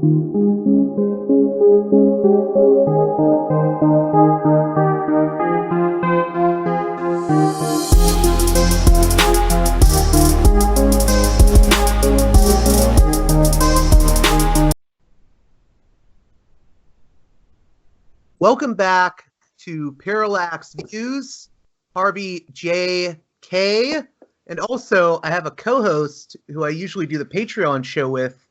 Welcome back to Parallax Views, Harvey J, Kaye, and also I have a co-host who I usually do the Patreon show with,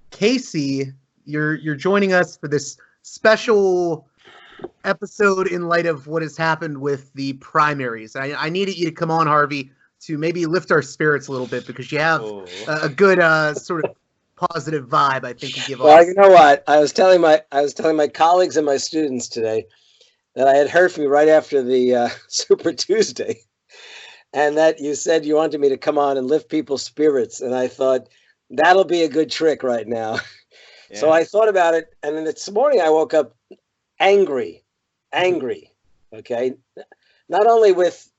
Kaye. You're joining us for this special episode in light of what has happened with the primaries. I needed you to come on, Harvey, to maybe lift our spirits a little bit because you have a good sort of positive vibe. I think you give well, off. You know what? I was telling my colleagues and my students today that I had heard from you right after the Super Tuesday, and that you said you wanted me to come on and lift people's spirits, and I thought that'll be a good trick right now. Yeah. So I thought about it, and then this morning I woke up angry. Okay, not only with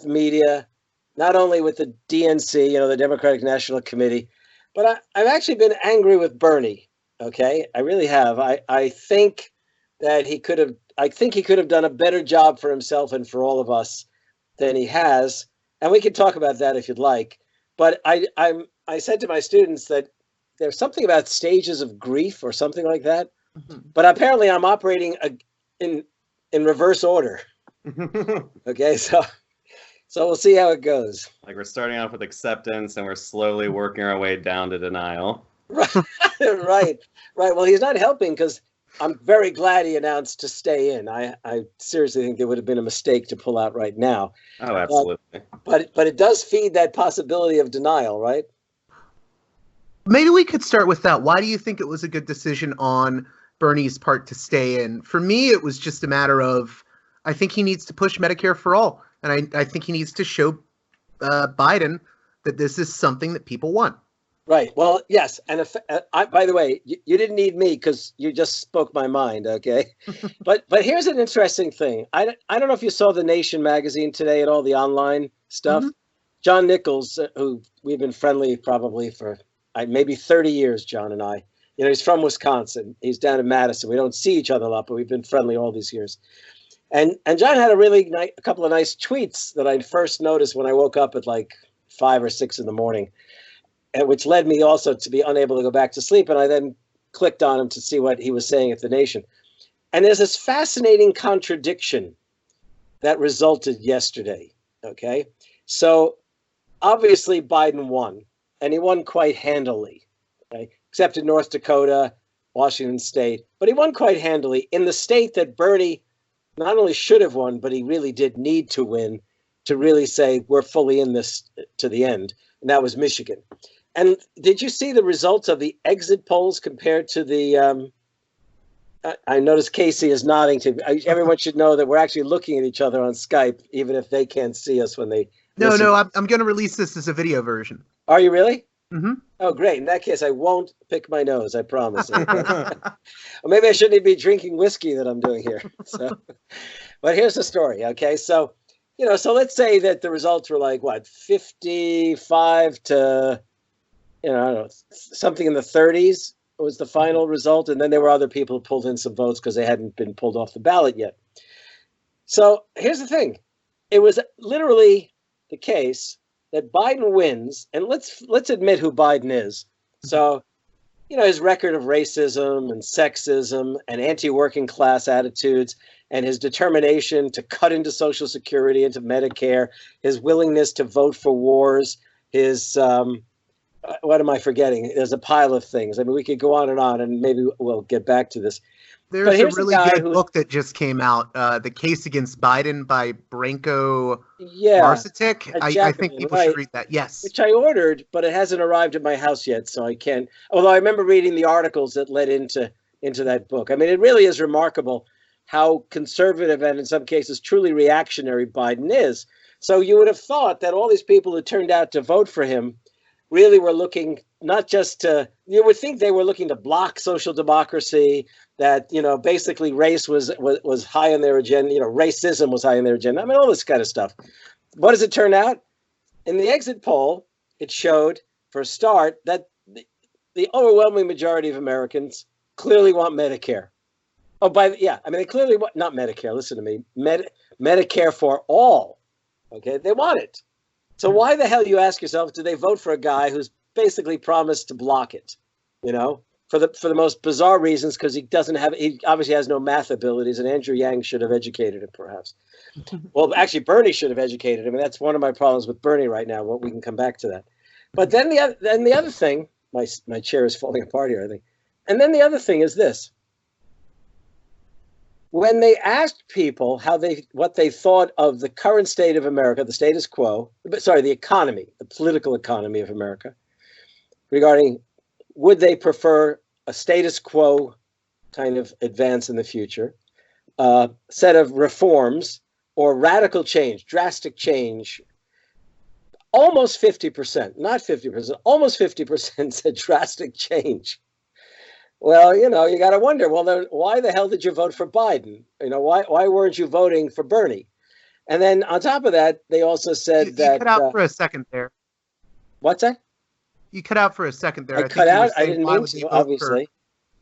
media, not only with the DNC, the Democratic National Committee, but I've actually been angry with Bernie. Okay, I really have. I think that he could have done a better job for himself and for all of us than he has, and we can talk about that if you'd like. But I said to my students that there's something about stages of grief or something like that. Mm-hmm. But apparently I'm operating in reverse order. Okay, so we'll see how it goes. Like we're starting off with acceptance and we're slowly working our way down to denial. Right. Well, he's not helping because I'm very glad he announced to stay in. I seriously think it would have been a mistake to pull out right now. Oh, absolutely. But it does feed that possibility of denial, right? Maybe we could start with that. Why do you think it was a good decision on Bernie's part to stay in? For me, it was just a matter of, I think he needs to push Medicare for all. And I think he needs to show Biden that this is something that people want. Right. Well, yes. And by the way, you didn't need me because you just spoke my mind. Okay. but here's an interesting thing. I don't know if you saw The Nation magazine today at all, the online stuff. Mm-hmm. John Nichols, who we've been friendly probably for maybe 30 years, John and I. He's from Wisconsin. He's down in Madison. We don't see each other a lot, but we've been friendly all these years. And John had a couple of nice tweets that I first noticed when I woke up at like 5 or 6 in the morning, and which led me also to be unable to go back to sleep. And I then clicked on him to see what he was saying at The Nation. And there's this fascinating contradiction that resulted yesterday. Okay. So obviously Biden won, and he won quite handily, okay? Except in North Dakota, Washington State, but he won quite handily in the state that Bernie not only should have won, but he really did need to win to really say we're fully in this to the end. And that was Michigan. And did you see the results of the exit polls compared to the, I noticed Kaye is nodding to me. Everyone should know that we're actually looking at each other on Skype, even if they can't see us when they listen. No, I'm going to release this as a video version. Are you really? Mm-hmm. Oh, great. In that case, I won't pick my nose, I promise. Or maybe I shouldn't be drinking whiskey that I'm doing here. So, but here's the story, okay? So, so let's say that the results were like, what, 55 to, I don't know, something in the 30s was the final result. And then there were other people who pulled in some votes because they hadn't been pulled off the ballot yet. So here's the thing. It was literally the case that Biden wins, and let's admit who Biden is. So, his record of racism and sexism and anti-working class attitudes and his determination to cut into Social Security, into Medicare, his willingness to vote for wars, his, what am I forgetting? There's a pile of things. I mean, we could go on, and maybe we'll get back to this. There's a really good book that just came out, The Case Against Biden by Branko Marcetic. I think people should read that. Yes. Which I ordered, but it hasn't arrived at my house yet, so I can't. Although I remember reading the articles that led into that book. I mean, it really is remarkable how conservative and in some cases truly reactionary Biden is. So you would have thought that all these people who turned out to vote for him really were looking not just to, you would think they were looking to block social democracy, that, basically race was high on their agenda, racism was high on their agenda. I mean, all this kind of stuff. What does it turn out? In the exit poll, it showed, for a start, that the overwhelming majority of Americans clearly want Medicare. Oh, they clearly want, not Medicare, listen to me, Medicare for all, okay? They want it. So why the hell, you ask yourself, do they vote for a guy who's basically promised to block it, for the most bizarre reasons, because he obviously has no math abilities, and Andrew Yang should have educated him, perhaps. Well, actually, Bernie should have educated him, and that's one of my problems with Bernie right now. Well, we can come back to that. But then the other thing, my chair is falling apart here, I think. And then the other thing is this. When they asked people what they thought of the current state of America, the status quo, the economy, the political economy of America, regarding would they prefer a status quo kind of advance in the future, set of reforms, or radical change, drastic change, almost 50%, not 50%, almost 50% said drastic change. Well, you got to wonder, well, then why the hell did you vote for Biden? Why weren't you voting for Bernie? And then on top of that, they also said that... You cut out for a second there. What's that? You cut out for a second there. I cut out? I didn't mean to, obviously.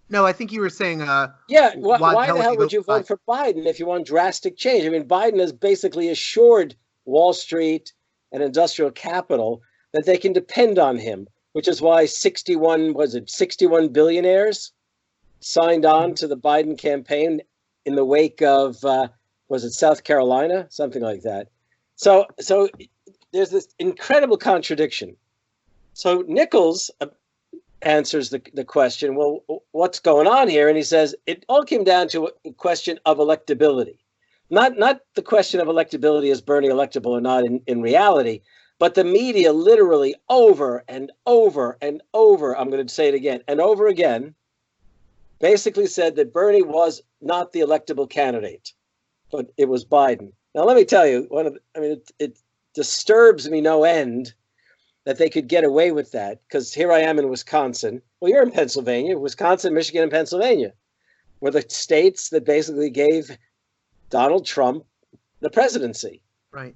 No, I think you were saying... why the hell would you vote for Biden if you want drastic change? I mean, Biden has basically assured Wall Street and industrial capital that they can depend on him, which is why 61 billionaires signed on to the Biden campaign in the wake of, South Carolina? Something like that. So there's this incredible contradiction. So Nichols answers the question, well, what's going on here? And he says, it all came down to a question of electability. Not the question of electability, is Bernie electable or not in reality, but the media literally over and over and over, I'm going to say it again, and over again, basically said that Bernie was not the electable candidate, but it was Biden. Now, let me tell you, it disturbs me no end that they could get away with that, because here I am in Wisconsin. Well, you're in Pennsylvania. Wisconsin, Michigan, and Pennsylvania were the states that basically gave Donald Trump the presidency. Right.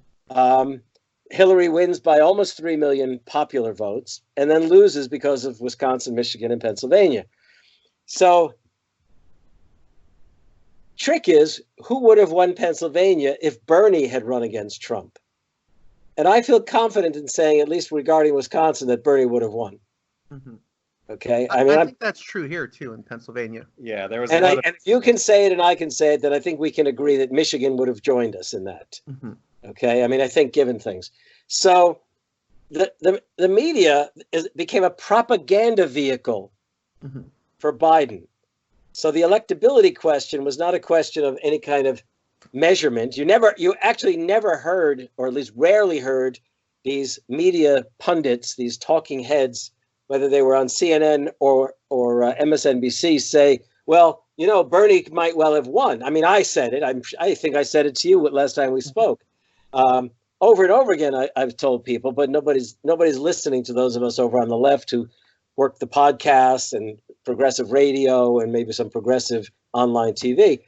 Hillary wins by almost 3 million popular votes and then loses because of Wisconsin, Michigan, and Pennsylvania. So, trick is, who would have won Pennsylvania if Bernie had run against Trump? And I feel confident in saying, at least regarding Wisconsin, that Bernie would have won. Mm-hmm. Okay, I think that's true here too in Pennsylvania. Yeah, there was. And if you can say it and I can say it, then I think we can agree that Michigan would have joined us in that. Mm-hmm. Okay, I think given things, so the media became a propaganda vehicle mm-hmm. for Biden. So the electability question was not a question of any kind of measurement. You actually never heard, or at least rarely heard, these media pundits, these talking heads, whether they were on CNN or MSNBC, say, well, Bernie might well have won. I said it. I think I said it to you last time we spoke. Over and over again, I've told people, but nobody's listening to those of us over on the left who work the podcasts and progressive radio and maybe some progressive online TV.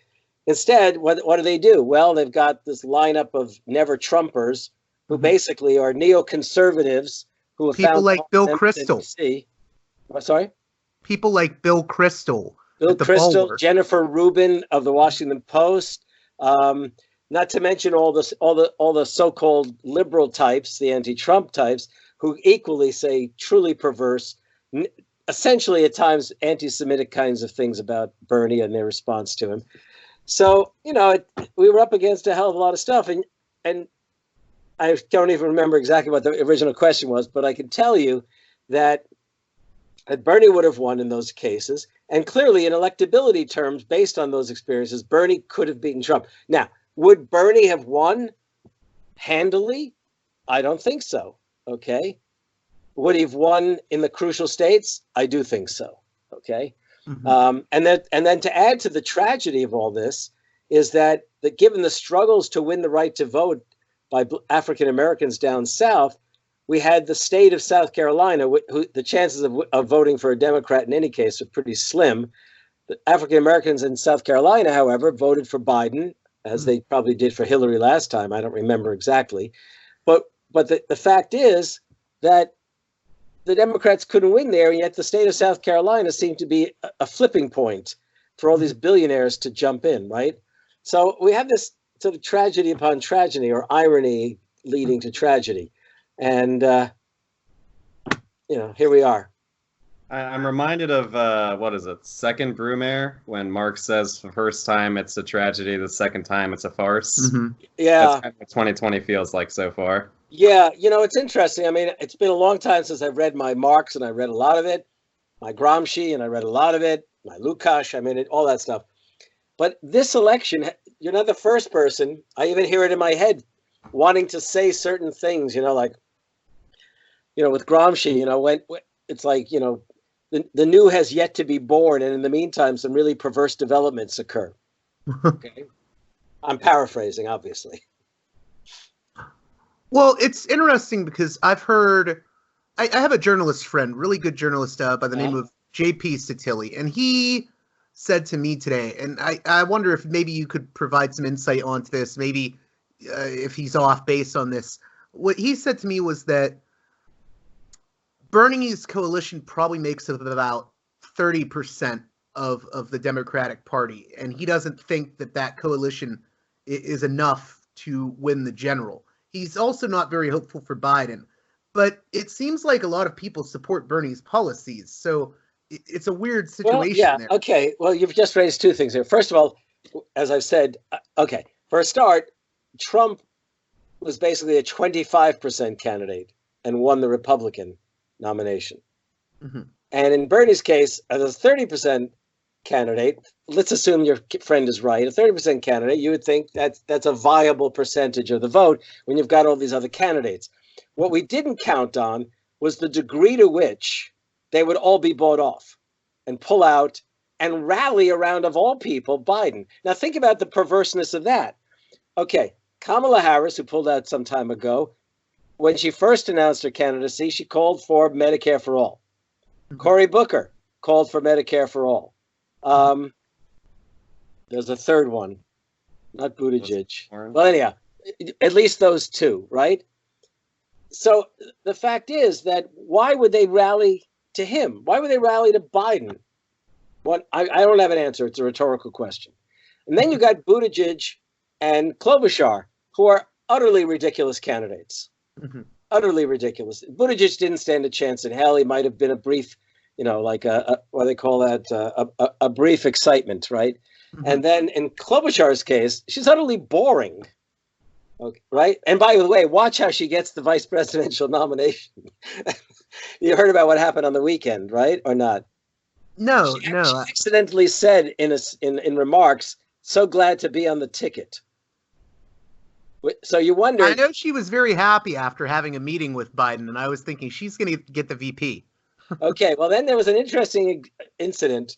Instead, what do? Well, they've got this lineup of never Trumpers who mm-hmm. basically are neoconservatives who have people found like Bill Kristol. Sorry? People like Bill Kristol. Bill Kristol, Jennifer Rubin of the Washington Post. Not to mention all the so-called liberal types, the anti-Trump types, who equally say truly perverse, essentially at times anti-Semitic kinds of things about Bernie and their response to him. So, we were up against a hell of a lot of stuff. And I don't even remember exactly what the original question was, but I can tell you that Bernie would have won in those cases. And clearly in electability terms, based on those experiences, Bernie could have beaten Trump. Now, would Bernie have won handily? I don't think so. Okay. Would he have won in the crucial states? I do think so. Okay. Mm-hmm. And then to add to the tragedy of all this is that given the struggles to win the right to vote by African Americans down south, we had the state of South Carolina, who the chances of voting for a Democrat in any case are pretty slim. The African Americans in South Carolina, however, voted for Biden, as they probably did for Hillary last time. I don't remember exactly. But the fact is that the Democrats couldn't win there, and yet the state of South Carolina seemed to be a flipping point for all these billionaires to jump in, right? So we have this sort of tragedy upon tragedy, or irony leading to tragedy. And, here we are. I'm reminded of, what is it, Second Brumaire, when Marx says the first time it's a tragedy, the second time it's a farce. Mm-hmm. Yeah. That's kind of what 2020 feels like so far. Yeah, it's interesting. I mean, it's been a long time since I've read my Marx, and I read a lot of it, my Gramsci, and I read a lot of it, my Lukács, I mean, all that stuff. But this election, you're not the first person, I even hear it in my head, wanting to say certain things, like, with Gramsci, when it's like, the new has yet to be born, and in the meantime, some really perverse developments occur. Okay, I'm paraphrasing, obviously. Well, it's interesting because I've heard, I have a journalist friend, really good journalist by the name of J.P. Satilli, and he said to me today, and I wonder if maybe you could provide some insight onto this, maybe if he's off base on this. What he said to me was that Bernie's coalition probably makes up about 30% of the Democratic Party, and he doesn't think that coalition is enough to win the general. He's also not very hopeful for Biden, but it seems like a lot of people support Bernie's policies, so it's a weird situation there. Okay. Well, you've just raised two things here. First of all, as I've said, for a start, Trump was basically a 25% candidate and won the Republican nomination. Mm-hmm. And in Bernie's case, as a 30% candidate, let's assume your friend is right, a 30% candidate, you would think that's a viable percentage of the vote when you've got all these other candidates. What we didn't count on was the degree to which they would all be bought off and pull out and rally around, of all people, Biden. Now think about the perverseness of that. Okay, Kamala Harris, who pulled out some time ago, when she first announced her candidacy, she called for Medicare for all. Mm-hmm. Cory Booker called for Medicare for all. There's a third one, not Buttigieg. Well, anyhow, at least those two, right? So the fact is that why would they rally to him? Why would they rally to Biden? I don't have an answer. It's a rhetorical question. And then you got Buttigieg and Klobuchar, who are utterly ridiculous candidates. Mm-hmm. Utterly ridiculous. Buttigieg didn't stand a chance in hell. He might have been a brief, like what do they call that? A brief excitement, right? Mm-hmm. And then in Klobuchar's case, she's utterly boring. Okay, right? And by the way, watch how she gets the vice presidential nomination. You heard about what happened on the weekend, right? Or not? No. She accidentally said in remarks, "So glad to be on the ticket." So you wonder. I know she was very happy after having a meeting with Biden, and I was thinking she's going to get the VP. Okay, well then there was an interesting incident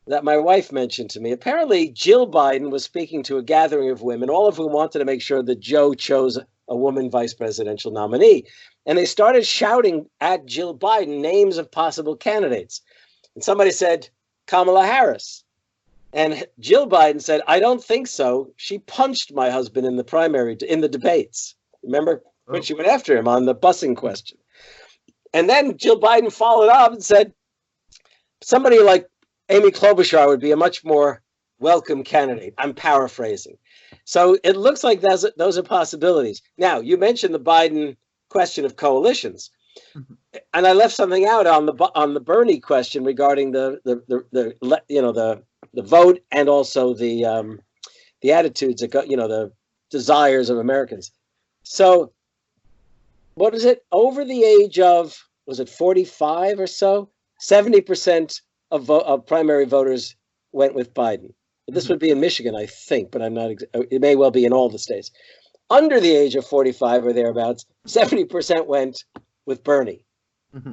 that my wife mentioned to me. Apparently, Jill Biden was speaking to a gathering of women, all of whom wanted to make sure that Joe chose a woman vice presidential nominee. And they started shouting at Jill Biden names of possible candidates. And somebody said, Kamala Harris. And Jill Biden said, I don't think so. She punched my husband in the primary, in the debates. Remember? When she went after him on the busing question. And then Jill Biden followed up and said, somebody like Amy Klobuchar would be a much more welcome candidate. I'm paraphrasing. So it looks like those are possibilities. Now, you mentioned the Biden question of coalitions. Mm-hmm. And I left something out on the Bernie question regarding the vote and also the attitudes that go, the desires of Americans. So what is it? Over the age of, was it 45 or so? 70% of primary voters went with Biden. This would be in Michigan, I think, but I'm not. It may well be in all the states. Under the age of 45 or thereabouts, 70% went with Bernie. Mm-hmm.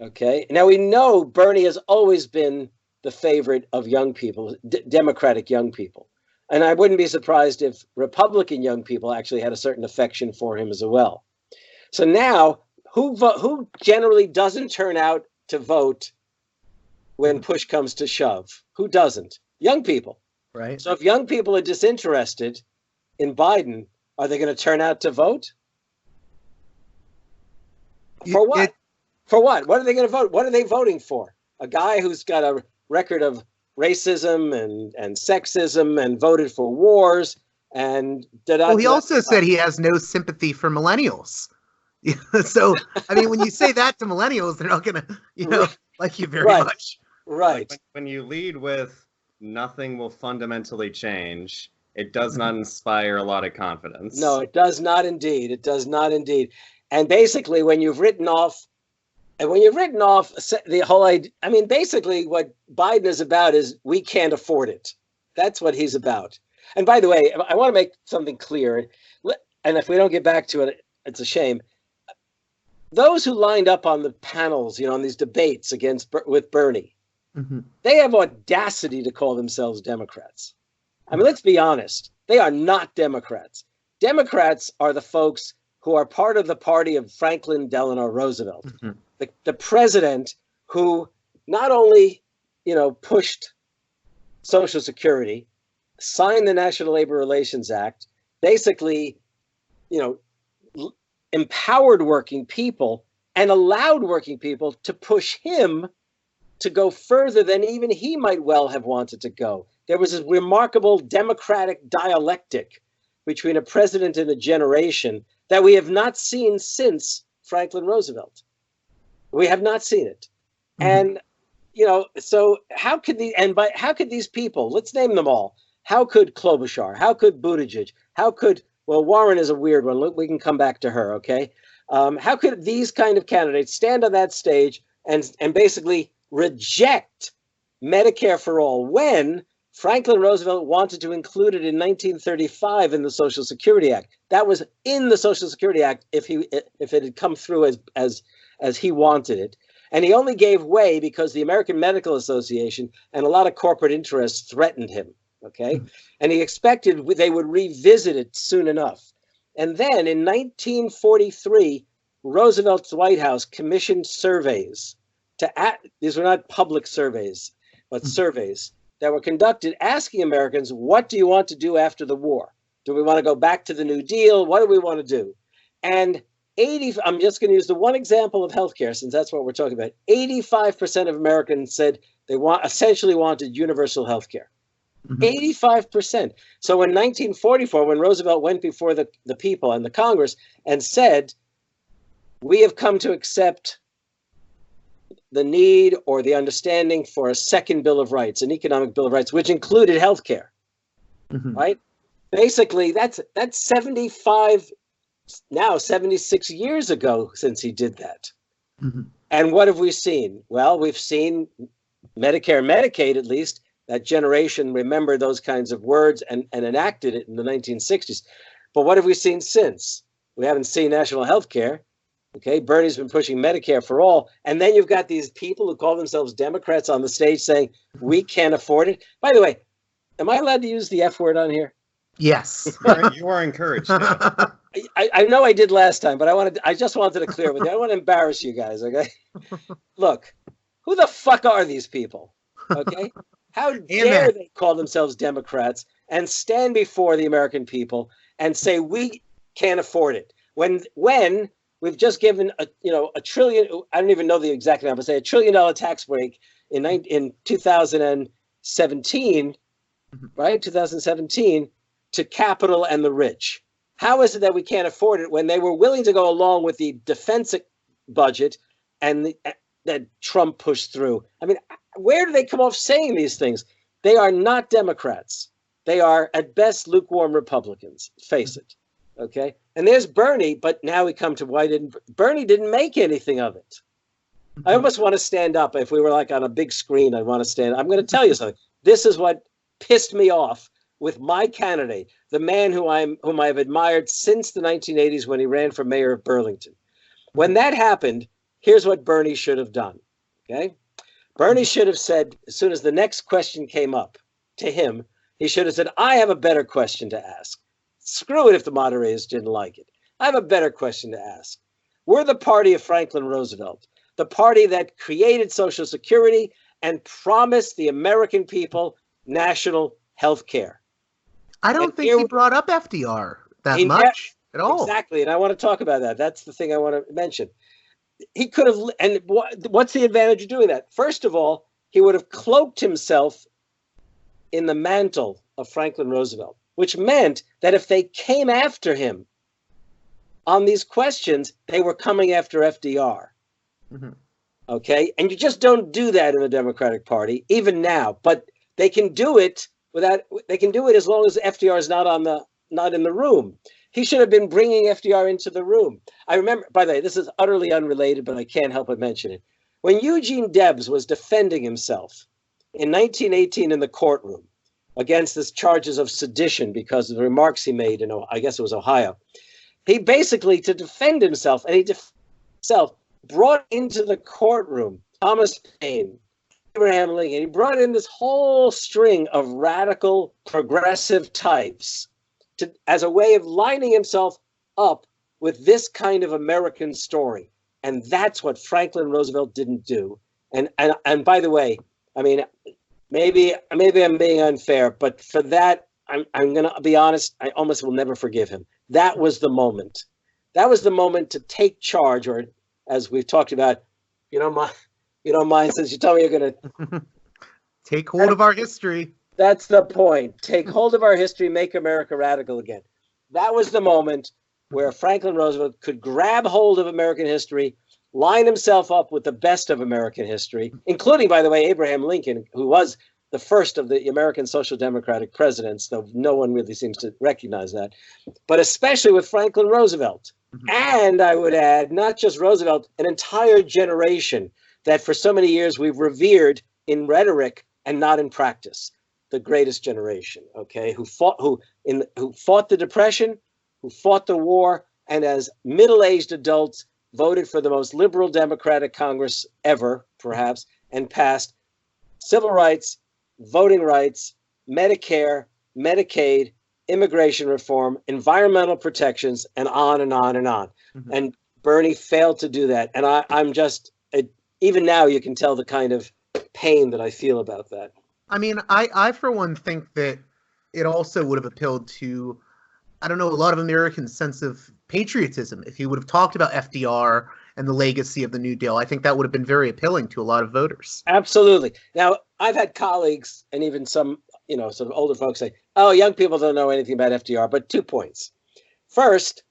Okay. Now we know Bernie has always been the favorite of young people, Democratic young people, and I wouldn't be surprised if Republican young people actually had a certain affection for him as well. So now, who generally doesn't turn out to vote when push comes to shove? Who doesn't? Young people. Right. So if young people are disinterested in Biden, are they going to turn out to vote? For what? For what? What are they going to vote? What are they voting for? A guy who's got a record of racism and sexism and voted for wars and Well, he also said he has no sympathy for millennials. So, I mean, when you say that to millennials, they're not going to, like you very much. Right. When you lead with nothing will fundamentally change, it does not inspire a lot of confidence. No, it does not indeed. It does not indeed. And basically, when you've written off the whole idea, I mean, basically what Biden is about is we can't afford it. That's what he's about. And by the way, I want to make something clear. And if we don't get back to it, it's a shame. Those who lined up on the panels, on these debates with Bernie, they have audacity to call themselves Democrats. I mean, let's be honest. They are not Democrats. Democrats are the folks who are part of the party of Franklin Delano Roosevelt, the president who not only, pushed Social Security, signed the National Labor Relations Act, basically, empowered working people and allowed working people to push him to go further than even he might well have wanted to go. There was this remarkable democratic dialectic between a president and a generation that we have not seen since Franklin Roosevelt. We have not seen it. And, so how could these people, let's name them all. How could Klobuchar? How could Buttigieg? Warren is a weird one. We can come back to her, okay? How could these kind of candidates stand on that stage and basically reject Medicare for all when Franklin Roosevelt wanted to include it in 1935 in the Social Security Act? That was in the Social Security Act if it had come through as he wanted it. And he only gave way because the American Medical Association and a lot of corporate interests threatened him. Okay. And he expected they would revisit it soon enough. And then in 1943, Roosevelt's White House commissioned surveys these were not public surveys, but surveys that were conducted asking Americans, what do you want to do after the war? Do we want to go back to the New Deal? What do we want to do? And I'm just going to use the one example of healthcare, since that's what we're talking about. 85% of Americans said they essentially wanted universal healthcare. 85%. So in 1944, when Roosevelt went before the people and the Congress and said, we have come to accept the need or the understanding for a second Bill of Rights, an economic Bill of Rights, which included healthcare, right? Basically, that's 76 years ago since he did that. And what have we seen? Well, we've seen Medicare and Medicaid, at least, that generation remembered those kinds of words and enacted it in the 1960s. But what have we seen since? We haven't seen national health care. Okay, Bernie's been pushing Medicare for all. And then you've got these people who call themselves Democrats on the stage saying, we can't afford it. By the way, am I allowed to use the F word on here? Yes. You are encouraged. Yeah. I know I did last time, but I just wanted to clear with you. I don't want to embarrass you guys, okay? Look, who the fuck are these people? Okay? How dare they call themselves Democrats and stand before the American people and say we can't afford it when we've just given a trillion, I don't even know the exact number, say $1 trillion tax break in 2017, right? 2017 to capital and the rich. How is it that we can't afford it when they were willing to go along with the defense budget and that Trump pushed through? I mean, where do they come off saying these things? They are not Democrats. They are, at best, lukewarm Republicans. Face it. Okay? And there's Bernie, but now we come to why Bernie didn't make anything of it. I almost want to stand up. If we were like on a big screen, I'd want to stand. I'm going to tell you something. This is what pissed me off with my candidate, the man whom I've admired since the 1980s when he ran for mayor of Burlington. When that happened, here's what Bernie should have done. Okay? Bernie should have said, as soon as the next question came up to him, he should have said, I have a better question to ask. Screw it if the moderators didn't like it. I have a better question to ask. We're the party of Franklin Roosevelt, the party that created Social Security and promised the American people national health care. I don't think he brought up FDR that much at all. Exactly, and I want to talk about that. That's the thing I want to mention. he could have, and what's the advantage of doing that? First of all, he would have cloaked himself in the mantle of Franklin Roosevelt, which meant that if they came after him on these questions, they were coming after FDR. Mm-hmm. Okay, and you just don't do that in the Democratic Party, even now. But they can do it without. They can do it as long as FDR is not in the room. He should have been bringing FDR into the room. I remember, by the way, this is utterly unrelated, but I can't help but mention it. When Eugene Debs was defending himself in 1918 in the courtroom against the charges of sedition because of the remarks he made in, I guess it was Ohio, he basically, to defend himself, and he brought into the courtroom Thomas Paine, Abraham Lincoln. He brought in this whole string of radical, progressive types as a way of lining himself up with this kind of American story. And that's what Franklin Roosevelt didn't do. And by the way, I mean, maybe I'm being unfair, but for that, I'm going to be honest, I almost will never forgive him. That was the moment. That was the moment to take charge, or as we've talked about, you don't mind since you told me you're going to take hold of our history. That's the point. Take hold of our history, make America radical again. That was the moment where Franklin Roosevelt could grab hold of American history, line himself up with the best of American history, including, by the way, Abraham Lincoln, who was the first of the American Social Democratic presidents, though no one really seems to recognize that, but especially with Franklin Roosevelt. And I would add, not just Roosevelt, an entire generation that for so many years we've revered in rhetoric and not in practice. The greatest generation, okay, who fought the Depression, who fought the war, and as middle-aged adults voted for the most liberal Democratic Congress ever, perhaps, and passed civil rights, voting rights, Medicare, Medicaid, immigration reform, environmental protections, and on and on and on. Mm-hmm. And Bernie failed to do that. And I'm just, even now you can tell the kind of pain that I feel about that. I mean, I for one think that it also would have appealed to, I don't know, a lot of Americans' sense of patriotism. If he would have talked about FDR and the legacy of the New Deal, I think that would have been very appealing to a lot of voters. Absolutely. Now, I've had colleagues and even some, sort of older folks say, oh, young people don't know anything about FDR, but 2 points. First,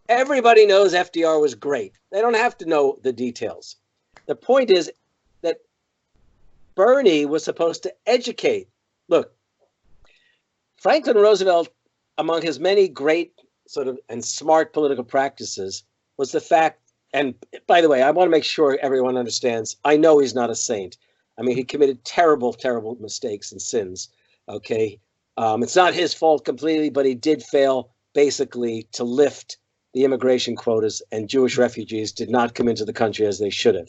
everybody knows FDR was great. They don't have to know the details. The point is that Bernie was supposed to educate. Look, Franklin Roosevelt, among his many great sort of and smart political practices, was the fact, and by the way, I want to make sure everyone understands, I know he's not a saint. I mean, he committed terrible, terrible mistakes and sins, okay? It's not his fault completely, but he did fail basically to lift the immigration quotas, and Jewish refugees did not come into the country as they should have.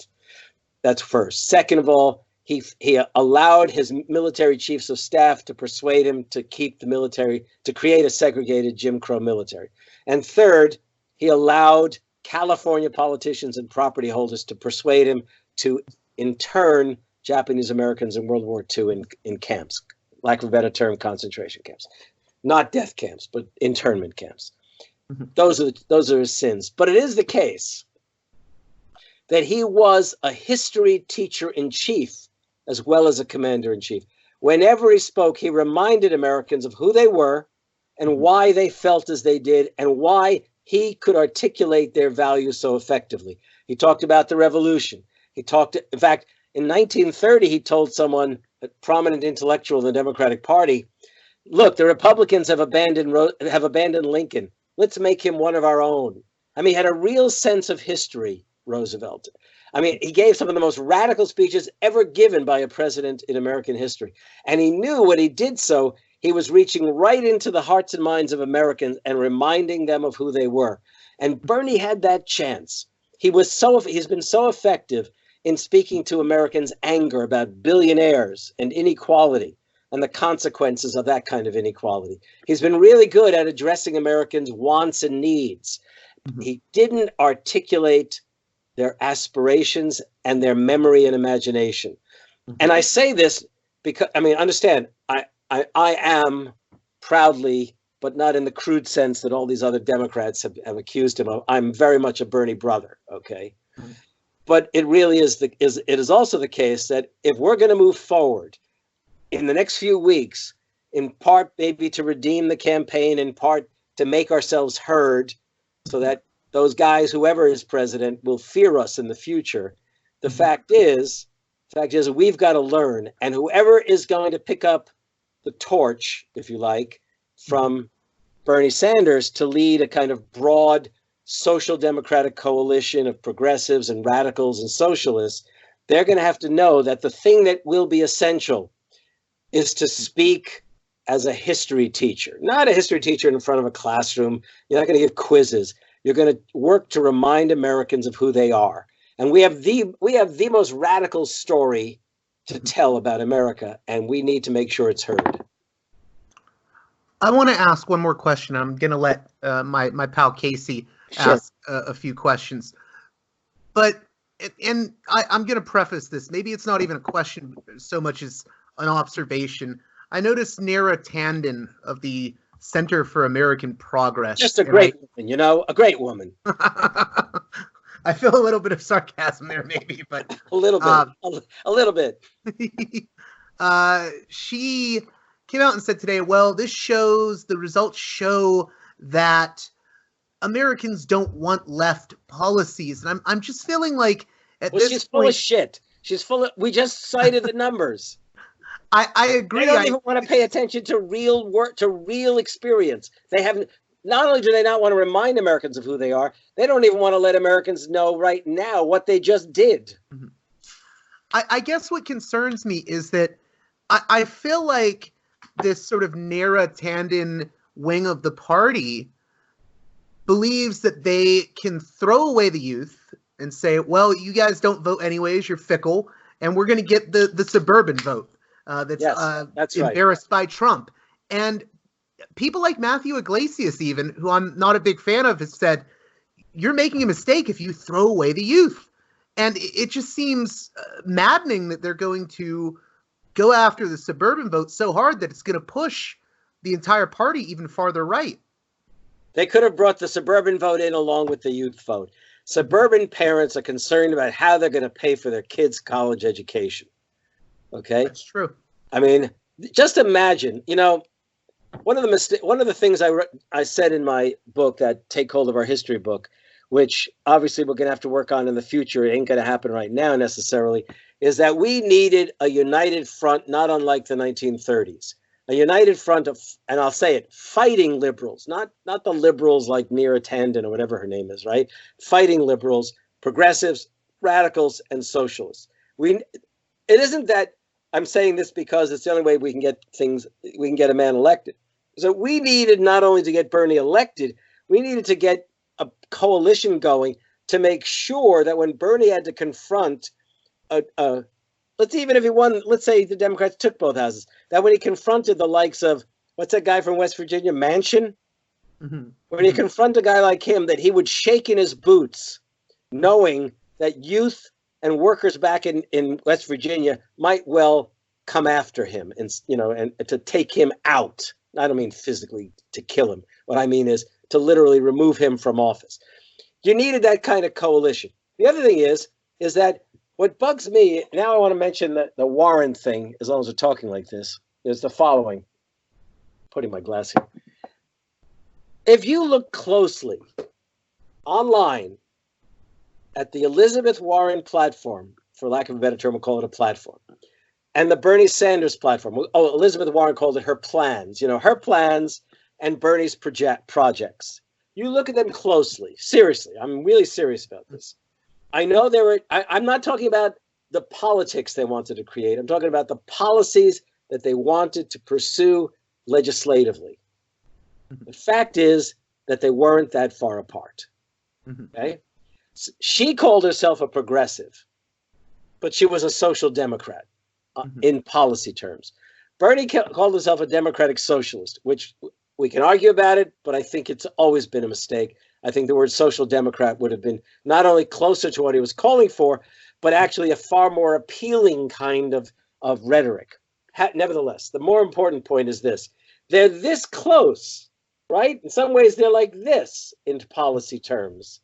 That's first. Second of all, he allowed his military chiefs of staff to persuade him to keep the military, to create a segregated Jim Crow military. And third, he allowed California politicians and property holders to persuade him to intern Japanese Americans in World War II in camps, lack of a better term, concentration camps. Not death camps, but internment camps. Mm-hmm. Those are his sins. But it is the case that he was a history teacher in chief as well as a commander in chief. Whenever he spoke, he reminded Americans of who they were and why they felt as they did and why he could articulate their values so effectively. He talked about the revolution. In fact, in 1930, he told someone, a prominent intellectual in the Democratic Party, look, the Republicans have abandoned Lincoln. Let's make him one of our own. I mean, he had a real sense of history, Roosevelt. I mean, he gave some of the most radical speeches ever given by a president in American history. And he knew when he did so, he was reaching right into the hearts and minds of Americans and reminding them of who they were. And Bernie had that chance. He's been so effective in speaking to Americans' anger about billionaires and inequality and the consequences of that kind of inequality. He's been really good at addressing Americans' wants and needs. Mm-hmm. He didn't articulate their aspirations and their memory and imagination. Mm-hmm. And I say this because, I mean, understand, I am proudly, but not in the crude sense that all these other Democrats have accused him of, I'm very much a Bernie brother, okay? But it really it is also the case that if we're going to move forward in the next few weeks, in part maybe to redeem the campaign, in part to make ourselves heard so that those guys, whoever is president, will fear us in the future. The fact is we've got to learn, and whoever is going to pick up the torch, if you like, from Bernie Sanders to lead a kind of broad social democratic coalition of progressives and radicals and socialists, they're going to have to know that the thing that will be essential is to speak as a history teacher, not a history teacher in front of a classroom. You're not going to give quizzes. You're going to work to remind Americans of who they are. And we have the most radical story to tell about America, and we need to make sure it's heard. I want to ask one more question. I'm going to let my pal Casey ask a few questions. But, and I'm going to preface this. Maybe it's not even a question so much as an observation. I noticed Neera Tanden of the Center for American Progress. Just a great woman, a great woman. I feel a little bit of sarcasm there, maybe, but a little bit, a little bit. She came out and said today, well, the results show that Americans don't want left policies. And I'm just feeling like she's full of shit. We just cited the numbers. I agree. They don't even want to pay attention to real work, to real experience. They haven't. Not only do they not want to remind Americans of who they are, they don't even want to let Americans know right now what they just did. I guess what concerns me is that I feel like this sort of Neera Tanden wing of the party believes that they can throw away the youth and say, well, you guys don't vote anyways, you're fickle, and we're going to get the suburban vote that's embarrassed by Trump. And people like Matthew Iglesias, even, who I'm not a big fan of, has said, you're making a mistake if you throw away the youth. And it just seems maddening that they're going to go after the suburban vote so hard that it's going to push the entire party even farther right. They could have brought the suburban vote in along with the youth vote. Suburban parents are concerned about how they're going to pay for their kids' college education. Okay? That's true. I mean, just imagine, one of the things I said in my book, that Take Hold of Our History book, which obviously we're going to have to work on in the future, it ain't going to happen right now necessarily, is that we needed a united front, not unlike the 1930s. A united front of, and I'll say it, fighting liberals, not the liberals like Neera Tanden or whatever her name is, right? Fighting liberals, progressives, radicals, and socialists. It isn't that I'm saying this because it's the only way we can get a man elected. So we needed not only to get Bernie elected, we needed to get a coalition going to make sure that when Bernie had to confront even if he won, let's say the Democrats took both houses, that when he confronted the likes of, what's that guy from West Virginia, Manchin? When he confronted a guy like him, that he would shake in his boots, knowing that youth and workers back in West Virginia might well come after him and to take him out. I don't mean physically to kill him. What I mean is to literally remove him from office. You needed that kind of coalition. The other thing is that what bugs me, now I want to mention the Warren thing, as long as we're talking like this, is the following. Putting my glass here. If you look closely online at the Elizabeth Warren platform, for lack of a better term, we'll call it a platform, and the Bernie Sanders platform. Oh, Elizabeth Warren called it her plans. Her plans and Bernie's projects. You look at them closely. Seriously, I'm really serious about this. I know I'm not talking about the politics they wanted to create. I'm talking about the policies that they wanted to pursue legislatively. The fact is that they weren't that far apart. Okay? She called herself a progressive, but she was a social democrat in policy terms. Bernie called himself a democratic socialist, which we can argue about it, but I think it's always been a mistake. I think the word social democrat would have been not only closer to what he was calling for, but actually a far more appealing kind of rhetoric. Nevertheless, the more important point is this. They're this close, right? In some ways, they're like this in policy terms.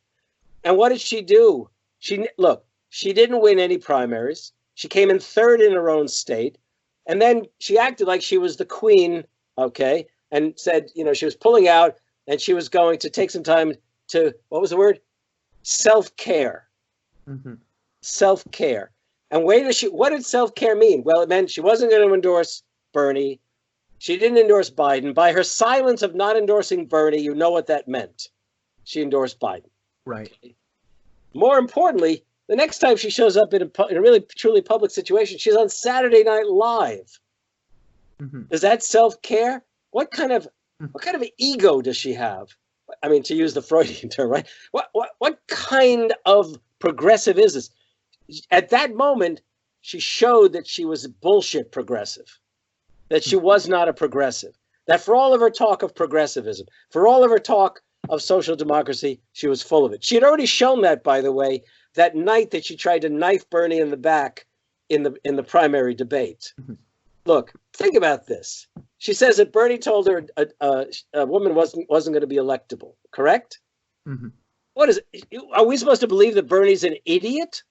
And what did she do She didn't win any primaries. She came in third in her own state. And then she acted like she was the queen, okay, and said, she was pulling out and she was going to take some time to, what was the word? Self-care. Mm-hmm. Self-care. And what did self-care mean? Well, it meant she wasn't going to endorse Bernie. She didn't endorse Biden. By her silence of not endorsing Bernie, you know what that meant. She endorsed Biden. Right. Okay. More importantly, the next time she shows up in a really truly public situation, she's on Saturday Night Live. Mm-hmm. Is that self-care? What kind of ego does she have? I mean, to use the Freudian term, right? What kind of progressive is this? At that moment, she showed that she was a bullshit progressive, that she was not a progressive, that for all of her talk of progressivism, for all of her talk of social democracy, she was full of it. She had already shown that, by the way, that night that she tried to knife Bernie in the back in the primary debate. Mm-hmm. Look, think about this. She says that Bernie told her a woman wasn't going to be electable, correct? Mm-hmm. What is it? Are we supposed to believe that Bernie's an idiot?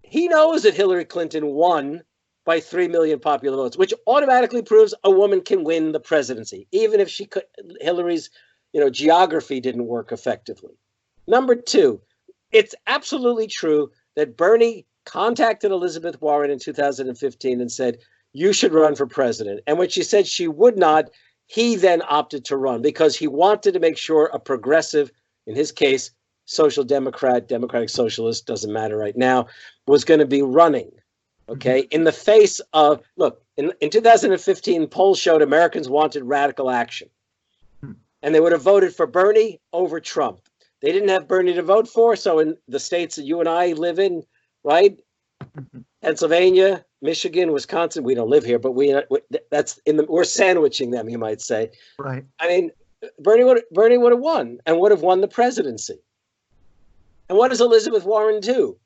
He knows that Hillary Clinton won by 3 million popular votes, which automatically proves a woman can win the presidency, even if Hillary's geography didn't work effectively. Number two, it's absolutely true that Bernie contacted Elizabeth Warren in 2015 and said, you should run for president. And when she said she would not, he then opted to run because he wanted to make sure a progressive, in his case, social democrat, democratic socialist, doesn't matter right now, was going to be running. Okay. Mm-hmm. In the face of, look, in 2015, polls showed Americans wanted radical action. And they would have voted for Bernie over Trump. They didn't have Bernie to vote for. So in the states that you and I live in, right? Mm-hmm. Pennsylvania, Michigan, Wisconsin, we don't live here, but we're sandwiching them, you might say. Right. I mean, Bernie would have won and would have won the presidency. And what does Elizabeth Warren do?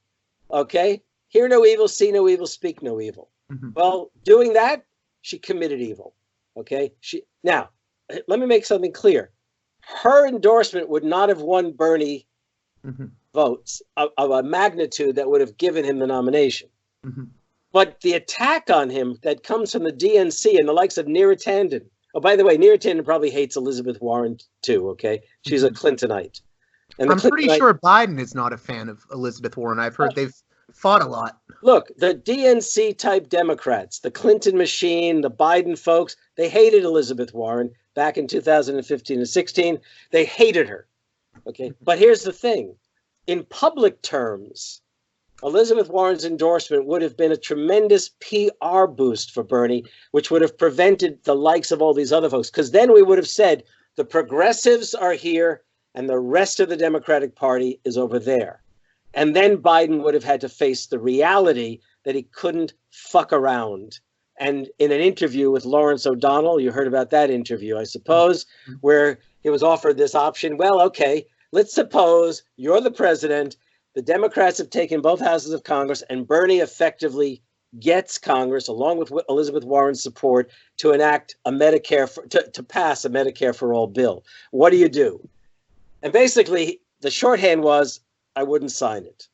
Okay. Hear no evil, see no evil, speak no evil. Mm-hmm. Well, doing that, she committed evil. Okay. Now, let me make something clear. Her endorsement would not have won Bernie mm-hmm. votes of a magnitude that would have given him the nomination. Mm-hmm. But the attack on him that comes from the DNC and the likes of Neera Tanden. Oh, by the way, Neera Tanden probably hates Elizabeth Warren too, okay? She's a Clintonite. And I'm pretty sure Biden is not a fan of Elizabeth Warren. I've heard they've fought a lot. Look, the DNC-type Democrats, the Clinton machine, the Biden folks, they hated Elizabeth Warren back in 2015 and 16. They hated her, okay? But here's the thing. In public terms, Elizabeth Warren's endorsement would have been a tremendous PR boost for Bernie, which would have prevented the likes of all these other folks. Because then we would have said, the progressives are here and the rest of the Democratic Party is over there. And then Biden would have had to face the reality that he couldn't fuck around. And in an interview with Lawrence O'Donnell, you heard about that interview, I suppose, where he was offered this option. Well, okay, let's suppose you're the president. The Democrats have taken both houses of Congress, and Bernie effectively gets Congress, along with Elizabeth Warren's support, to enact a to pass a Medicare for all bill. What do you do? And basically, the shorthand was, I wouldn't sign it.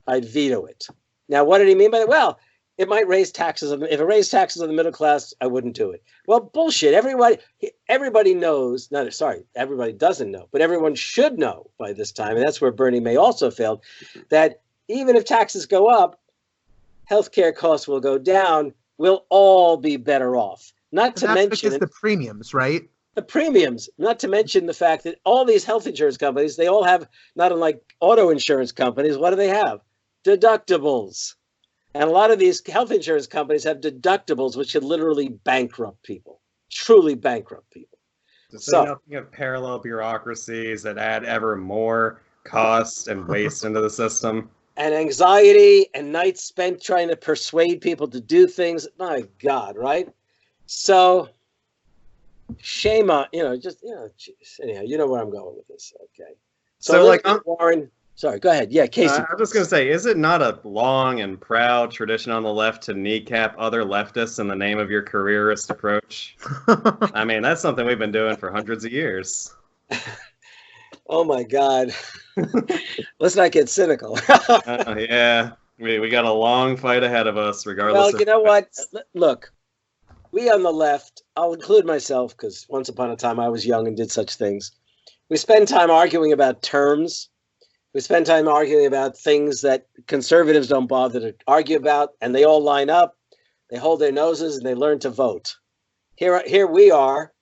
I'd veto it. Now, what did he mean by that? Well, it might raise taxes. If it raised taxes on the middle class, I wouldn't do it. Well, bullshit. Everybody knows. No, sorry, everybody doesn't know, but everyone should know by this time, and that's where Bernie may also failed, that even if taxes go up, healthcare costs will go down. We'll all be better off. Not to mention because the premiums, right? The premiums, not to mention the fact that all these health insurance companies, they all have, not unlike auto insurance companies, what do they have? Deductibles. And a lot of these health insurance companies have deductibles, which could literally bankrupt people, truly bankrupt people. To say nothing of parallel bureaucracies that add ever more cost and waste into the system. And anxiety and nights spent trying to persuade people to do things. My God, right? So, shame on, geez. Anyhow, you know where I'm going with this, okay? So like, Warren... Sorry, go ahead. Yeah, Casey. I'm just going to say, is it not a long and proud tradition on the left to kneecap other leftists in the name of your careerist approach? I mean, that's something we've been doing for hundreds of years. Oh my God. Let's not get cynical. Yeah, we got a long fight ahead of us, regardless Well, of. you know what? Look, we on the left, I'll include myself because once upon a time I was young and did such things. We spend time arguing about terms. We spend time arguing about things that conservatives don't bother to argue about, and they all line up, they hold their noses, and they learn to vote. Here we are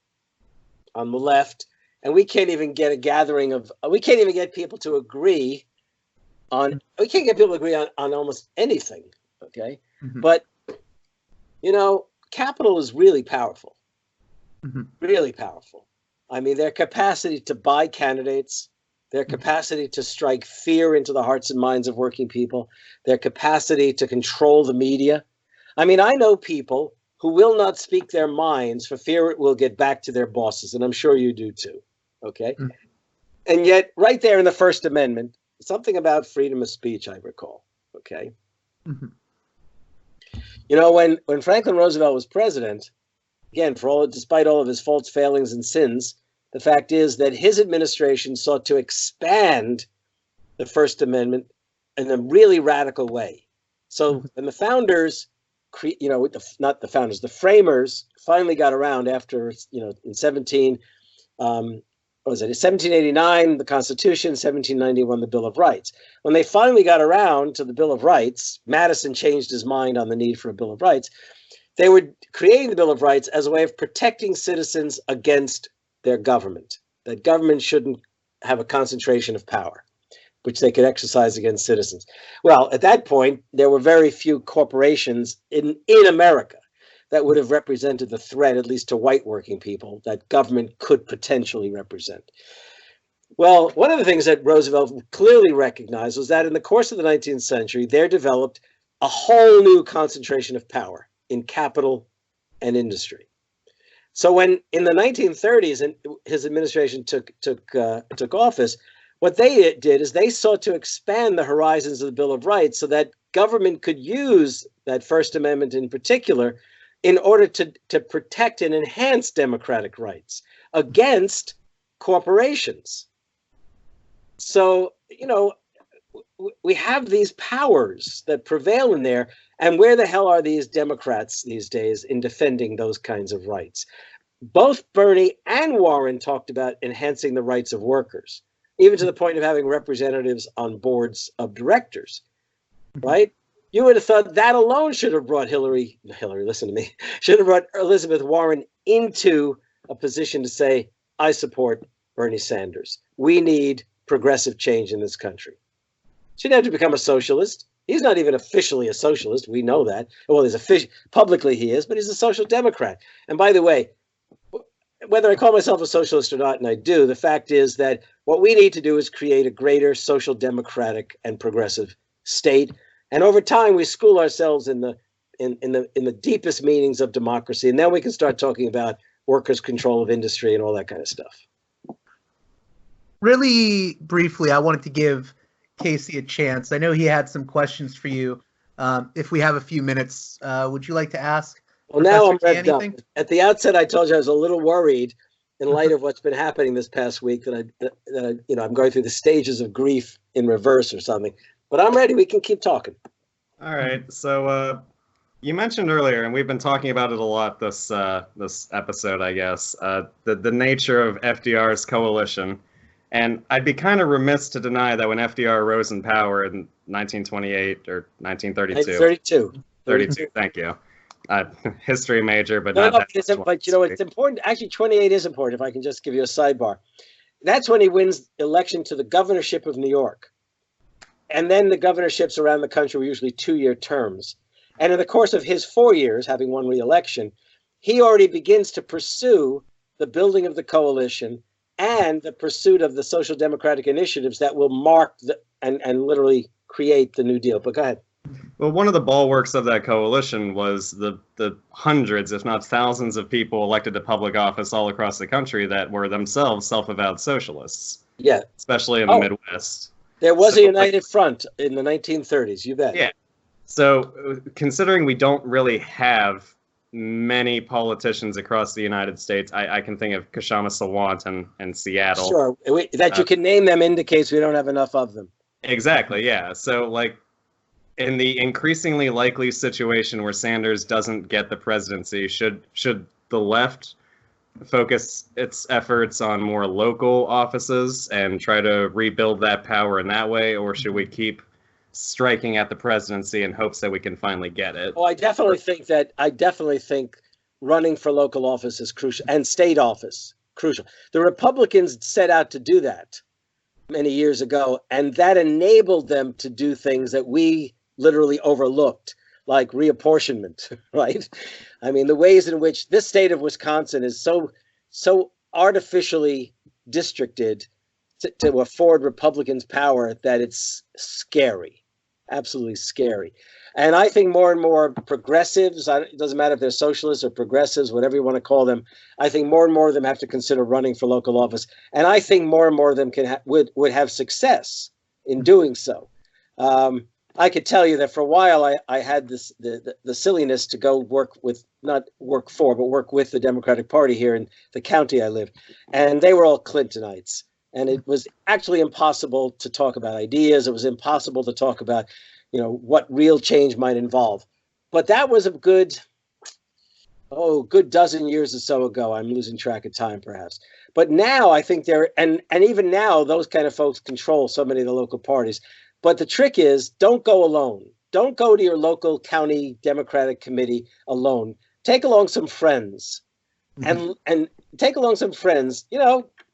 on the left, and we can't even get we can't even get people to agree we can't get people to agree on almost anything, okay? Mm-hmm. But, capital is really powerful, really powerful. I mean, their capacity to buy candidates, their capacity to strike fear into the hearts and minds of working people, their capacity to control the media. I mean, I know people who will not speak their minds for fear it will get back to their bosses, and I'm sure you do too, okay? Mm-hmm. And yet, right there in the First Amendment, something about freedom of speech, I recall, okay? Mm-hmm. When Franklin Roosevelt was president, again, despite all of his faults, failings, and sins, the fact is that his administration sought to expand the First Amendment in a really radical way. So when the founders, the framers finally got around after, in 1789, the Constitution, 1791, the Bill of Rights. When they finally got around to the Bill of Rights, Madison changed his mind on the need for a Bill of Rights. They were creating the Bill of Rights as a way of protecting citizens against their government, that government shouldn't have a concentration of power, which they could exercise against citizens. Well, at that point, there were very few corporations in America that would have represented the threat, at least to white working people, that government could potentially represent. Well, one of the things that Roosevelt clearly recognized was that in the course of the 19th century, there developed a whole new concentration of power in capital and industry. So when in the 1930s and his administration took office, what they did is they sought to expand the horizons of the Bill of Rights so that government could use that First Amendment in particular in order to protect and enhance democratic rights against corporations. So, we have these powers that prevail in there. And where the hell are these Democrats these days in defending those kinds of rights? Both Bernie and Warren talked about enhancing the rights of workers, even to the point of having representatives on boards of directors, right? You would have thought that alone should have brought should have brought Elizabeth Warren into a position to say, I support Bernie Sanders. We need progressive change in this country. She didn't have to become a socialist. He's not even officially a socialist. We know that. Well, publicly he is, but he's a social democrat. And by the way, whether I call myself a socialist or not, and I do, the fact is that what we need to do is create a greater social democratic and progressive state. And over time, we school ourselves in the deepest meanings of democracy, and then we can start talking about workers' control of industry and all that kind of stuff. Really briefly, I wanted to give Casey a chance. I know he had some questions for you. If we have a few minutes, would you like to ask? Well, now I'm revved up. At the outset, I told you I was a little worried in light of what's been happening this past week that I'm going through the stages of grief in reverse or something. But I'm ready. We can keep talking. All right. So you mentioned earlier, and we've been talking about it a lot this episode, I guess, the nature of FDR's coalition. And I'd be kind of remiss to deny that when FDR rose in power in 1928 or 1932. 32, thank you. History major, but not that. But it's important. Actually, 28 is important, if I can just give you a sidebar. That's when he wins election to the governorship of New York. And then the governorships around the country were usually 2-year terms. And in the course of his 4 years, having won re-election, he already begins to pursue the building of the coalition and the pursuit of the social democratic initiatives that will mark and literally create the New Deal. But go ahead. Well, one of the bulwarks of that coalition was the hundreds, if not thousands, of people elected to public office all across the country that were themselves self-avowed socialists. Yeah. Especially in the Midwest. There was a united front in the 1930s, you bet. Yeah. So considering we don't really have many politicians across the United States. I can think of Kshama Sawant in Seattle. Sure, that you can name them indicates we don't have enough of them. Exactly, yeah. So, like, in the increasingly likely situation where Sanders doesn't get the presidency, should the left focus its efforts on more local offices and try to rebuild that power in that way, or should we keep striking at the presidency in hopes that we can finally get it? Oh, I definitely think running for local office is crucial, and state office crucial. The Republicans set out to do that many years ago, and that enabled them to do things that we literally overlooked, like reapportionment, right? I mean, the ways in which this state of Wisconsin is so artificially districted to afford Republicans power that it's scary, absolutely scary. And I think more and more progressives, it doesn't matter if they're socialists or progressives, whatever you want to call them, I think more and more of them have to consider running for local office. And I think more and more of them would have success in doing so. I could tell you that for a while I had the silliness to go work with, not work for, but work with the Democratic Party here in the county I live. And they were all Clintonites. And it was actually impossible to talk about ideas. It was impossible to talk about, what real change might involve. But that was a good dozen years or so ago. I'm losing track of time, perhaps. But now I think and even now, those kind of folks control so many of the local parties. But the trick is, don't go alone. Don't go to your local county Democratic committee alone. Take along some friends, and take along some friends.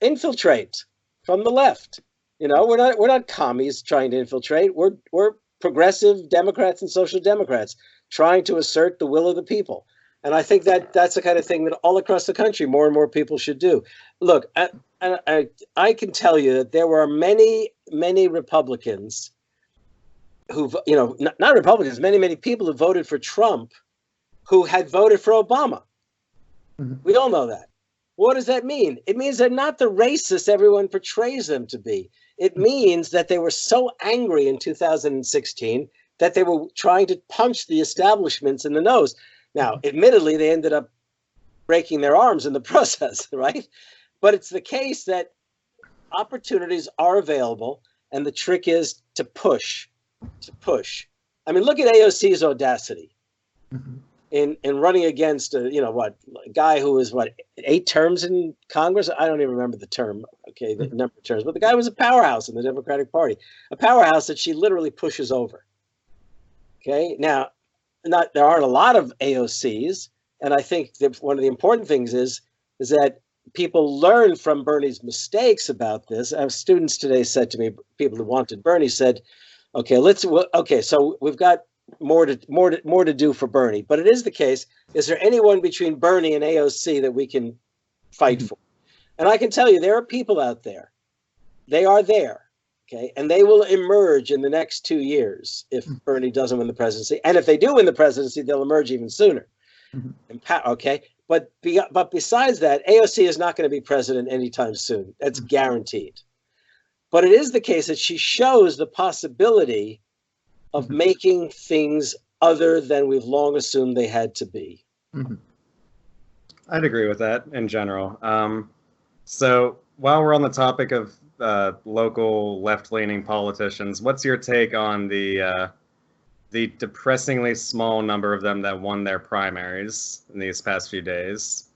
Infiltrate from the left. We're not commies trying to infiltrate. We're progressive Democrats and social democrats trying to assert the will of the people. And I think that's the kind of thing that all across the country, more and more people should do. Look, I can tell you that there were many Republicans who, not Republicans, many people who voted for Trump who had voted for Obama. Mm-hmm. We all know that. What does that mean? It means they're not the racists everyone portrays them to be. It means that they were so angry in 2016 that they were trying to punch the establishments in the nose. Now, admittedly, they ended up breaking their arms in the process, right? But it's the case that opportunities are available, and the trick is to push. I mean, look at AOC's audacity in running against a guy who was 8 terms in Congress. I don't even remember the term. Okay, the number of terms, but the guy was a powerhouse in the Democratic Party, a powerhouse that she literally pushes over. Okay, now, there aren't a lot of AOCs, and I think that one of the important things is that people learn from Bernie's mistakes about this. Students today said to me, people who wanted Bernie said, okay, so we've got more to do for Bernie. But it is the case. Is there anyone between Bernie and AOC that we can fight for? And I can tell you, there are people out there. They are there. Okay, and they will emerge in the next 2 years if Bernie doesn't win the presidency. And if they do win the presidency, they'll emerge even sooner. Okay, but besides that, AOC is not going to be president anytime soon. That's guaranteed. But it is the case that she shows the possibility of making things other than we've long assumed they had to be. I'd agree with that in general. So while we're on the topic of local left-leaning politicians, what's your take on the depressingly small number of them that won their primaries in these past few days?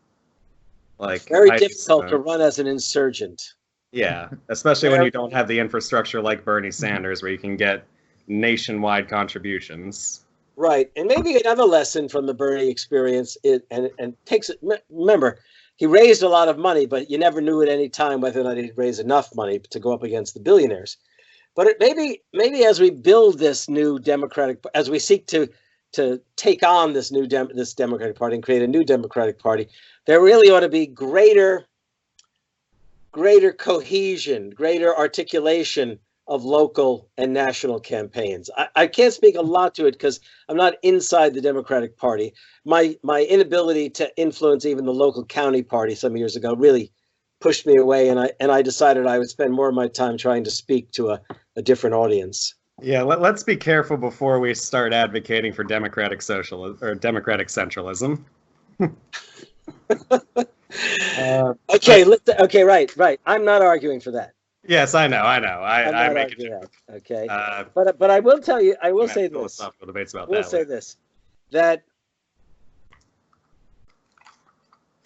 Like, very difficult to run as an insurgent. Yeah, especially when you don't have the infrastructure like Bernie Sanders, where you can get nationwide contributions. Right, and maybe another lesson from the Bernie experience remember, he raised a lot of money, but you never knew at any time whether or not he'd raise enough money to go up against the billionaires. But maybe as we build this new Democratic, as we seek to take on this this Democratic Party and create a new Democratic Party, there really ought to be greater cohesion, greater articulation of local and national campaigns. I can't speak a lot to it because I'm not inside the Democratic Party. My inability to influence even the local county party some years ago really pushed me away, and I decided I would spend more of my time trying to speak to a different audience. Yeah, let's be careful before we start advocating for democratic socialism or democratic centralism. Okay, okay, right. I'm not arguing for that. Yes, I know. I'm I not make arguing it. that. Okay, but I will tell you. I will say this. Philosophical debates about I will that. say this. That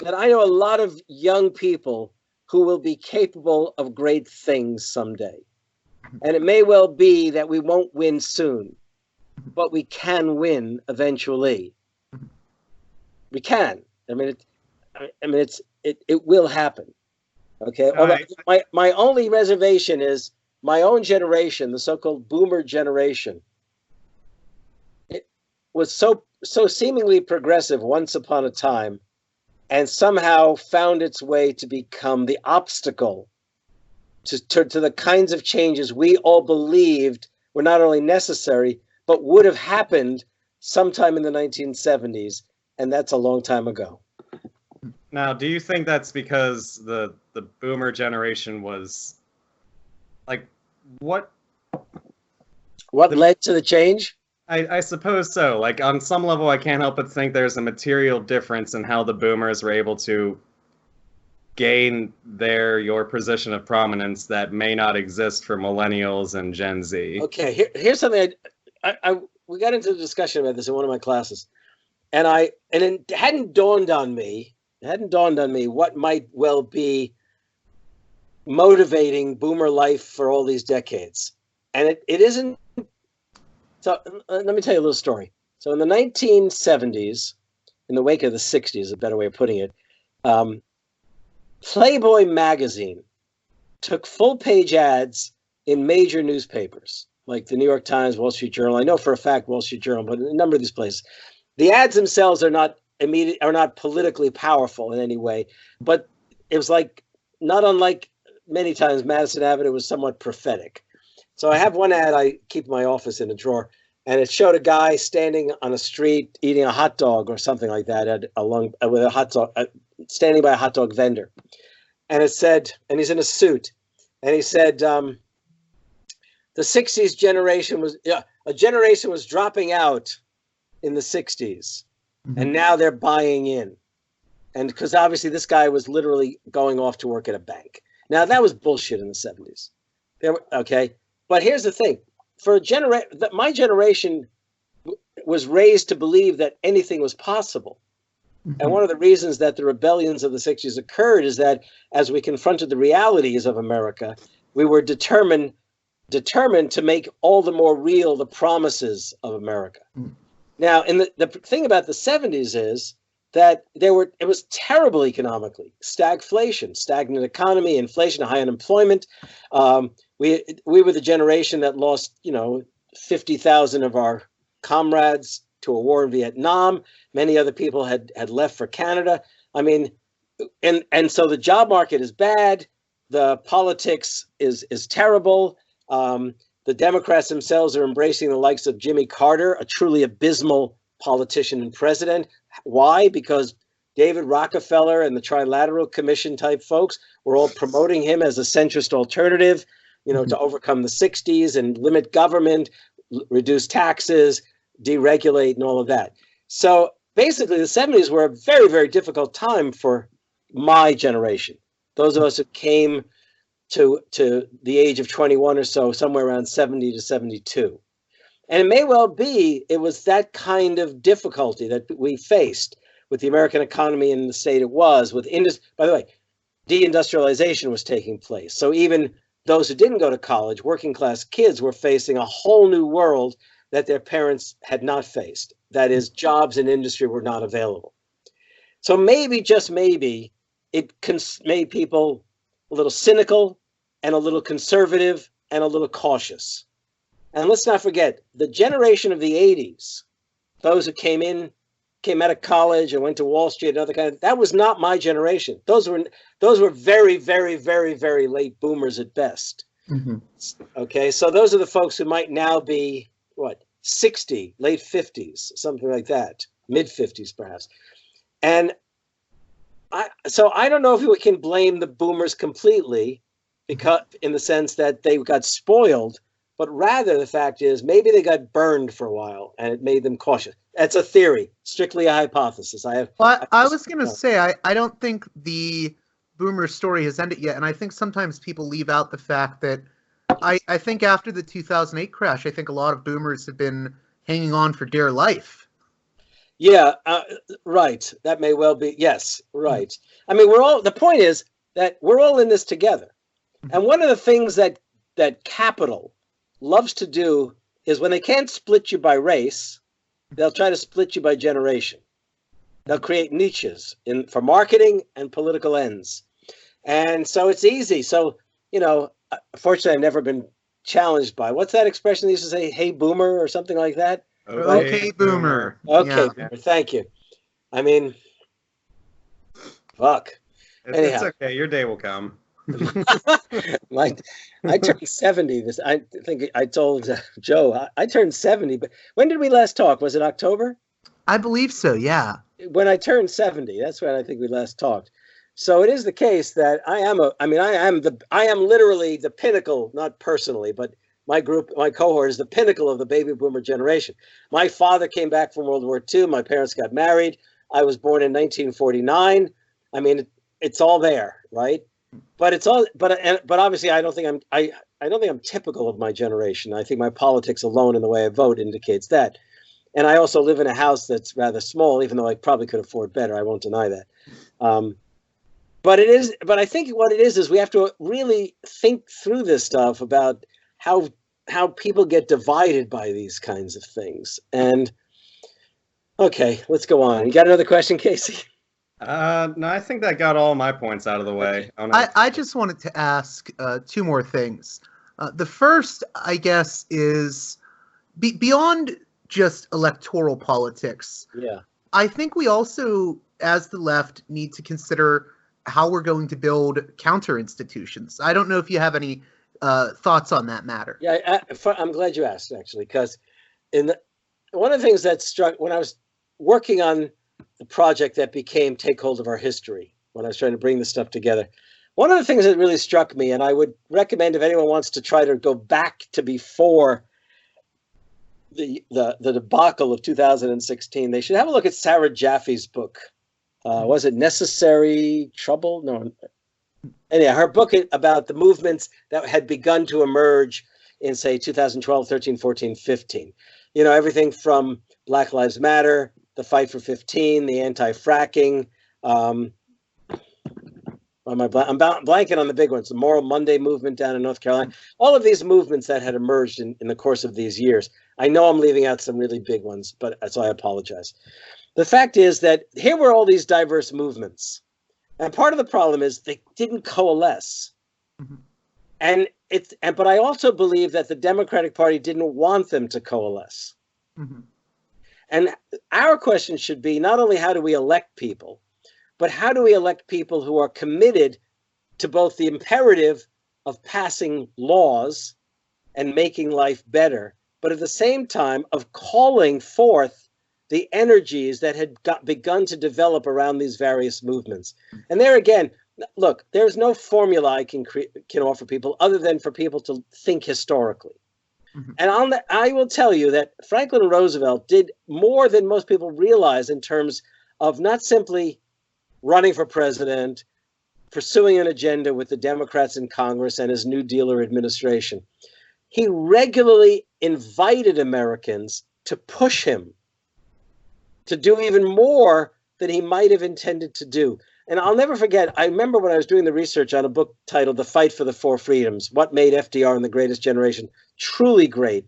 I know a lot of young people who will be capable of great things someday. And it may well be that we won't win soon, but we can win eventually. We can. I mean, it will happen. Okay. Although my only reservation is my own generation, the so-called boomer generation. It was so seemingly progressive once upon a time, and somehow found its way to become the obstacle to the kinds of changes we all believed were not only necessary, but would have happened sometime in the 1970s. And that's a long time ago. Now, do you think that's because the boomer generation was like what led to the change? I suppose so. Like on some level, I can't help but think there's a material difference in how the boomers were able to gain your position of prominence that may not exist for millennials and Gen Z. Okay, here's something we got into a discussion about this in one of my classes, and it hadn't dawned on me what might well be motivating boomer life for all these decades, and it isn't. So let me tell you a little story. So in the 1970s, in the wake of the 60s, is a better way of putting it, Playboy magazine took full-page ads in major newspapers like the New York Times, Wall Street Journal. I know for a fact Wall Street Journal, but a number of these places. The ads themselves are not politically powerful in any way, but it was like, not unlike many times Madison Avenue was somewhat prophetic. So I have one ad I keep in my office in a drawer, and it showed a guy standing on a street eating a hot dog or something like that with a hot dog, standing by a hot dog vendor. And it said, and he's in a suit, and he said, the 60s generation a generation was dropping out in the 60s, and now they're buying in. And because obviously this guy was literally going off to work at a bank. Now that was bullshit in the 70s. Okay. But here's the thing: my generation was raised to believe that anything was possible. And one of the reasons that the rebellions of the 60s occurred is that as we confronted the realities of America, we were determined to make all the more real the promises of America. Now, the thing about the 70s is that it was terrible economically. Stagflation, stagnant economy, inflation, high unemployment. We were the generation that lost, 50,000 of our comrades to a war in Vietnam. Many other people had left for Canada. I mean, and so the job market is bad. The politics is terrible. The Democrats themselves are embracing the likes of Jimmy Carter, a truly abysmal politician and president. Why? Because David Rockefeller and the Trilateral Commission type folks were all promoting him as a centrist alternative, to overcome the 60s and limit government, reduce taxes, deregulate, and all of that. So basically, the 70s were a very, very difficult time for my generation. Those of us who came to the age of 21 or so, somewhere around 70 to 72. And it may well be it was that kind of difficulty that we faced with the American economy in the state it was. By the way, deindustrialization was taking place. So even those who didn't go to college, working class kids, were facing a whole new world that their parents had not faced. That is, jobs in industry were not available. So maybe, just maybe, it made people a little cynical and a little conservative and a little cautious. And let's not forget, the generation of the 80s, those who came out of college and went to Wall Street and other kind of, that was not my generation. Those were very, very, very, very late boomers at best. Okay, so those are the folks who might now be, 60, late 50s, something like that, mid 50s perhaps. And so I don't know if we can blame the boomers completely, because in the sense that they got spoiled, but rather the fact is maybe they got burned for a while and it made them cautious. That's a theory, strictly a hypothesis. Well, I was going to say, I don't think the boomer story has ended yet. And I think sometimes people leave out the fact that I think after the 2008 crash, I think a lot of boomers have been hanging on for dear life. Yeah, right. That may well be. Yes, right. I mean, the point is that we're all in this together. And one of the things that capital loves to do is when they can't split you by race, they'll try to split you by generation. They'll create niches for marketing and political ends. And so it's easy. So, fortunately, I've never been challenged by, what's that expression they used to say, hey, boomer, or something like that? Okay, boomer. Okay, yeah. Thank you. I mean, fuck. It's okay. Your day will come. I turned 70. I think I told Joe I turned 70. But when did we last talk? Was it October? I believe so. Yeah. When I turned 70, that's when I think we last talked. So it is the case that I am literally the pinnacle, not personally, but my cohort is the pinnacle of the baby boomer generation. My father came back from World War II. My parents got married. I was born in 1949. I mean, it's all there, right? But obviously, I don't think I'm typical of my generation. I think my politics alone and the way I vote indicates that. And I also live in a house that's rather small, even though I probably could afford better. I won't deny that. But I think what it is we have to really think through this stuff about how people get divided by these kinds of things. And okay, let's go on. You got another question, Casey? No, I think that got all my points out of the way. I just wanted to ask two more things. The first, I guess, is beyond just electoral politics. Yeah. I think we also, as the left, need to consider how we're going to build counter institutions. I don't know if you have any thoughts on that matter. Yeah, I'm glad you asked, actually, because one of the things that struck when I was working on the project that became Take Hold of Our History, when I was trying to bring this stuff together, one of the things that really struck me, and I would recommend if anyone wants to try to go back to before the debacle of 2016, they should have a look at Sarah Jaffe's book. Was it Necessary Trouble? No. Anyhow, her book about the movements that had begun to emerge in, say, 2012, 13, 14, 15. Everything from Black Lives Matter, the Fight for 15, the anti-fracking. I'm blanking on the big ones. The Moral Monday movement down in North Carolina. All of these movements that had emerged in the course of these years. I know I'm leaving out some really big ones, so I apologize. The fact is that here were all these diverse movements. And part of the problem is they didn't coalesce. Mm-hmm. But I also believe that the Democratic Party didn't want them to coalesce. Mm-hmm. And our question should be not only how do we elect people, but how do we elect people who are committed to both the imperative of passing laws and making life better, but at the same time of calling forth the energies that had begun to develop around these various movements. And there again, look, there's no formula I can offer people other than for people to think historically. Mm-hmm. And I will tell you that Franklin Roosevelt did more than most people realize in terms of not simply running for president, pursuing an agenda with the Democrats in Congress and his New Dealer administration. He regularly invited Americans to push him to do even more than he might have intended to do. And I'll never forget, I remember when I was doing the research on a book titled The Fight for the Four Freedoms, What Made FDR and the Greatest Generation Truly Great,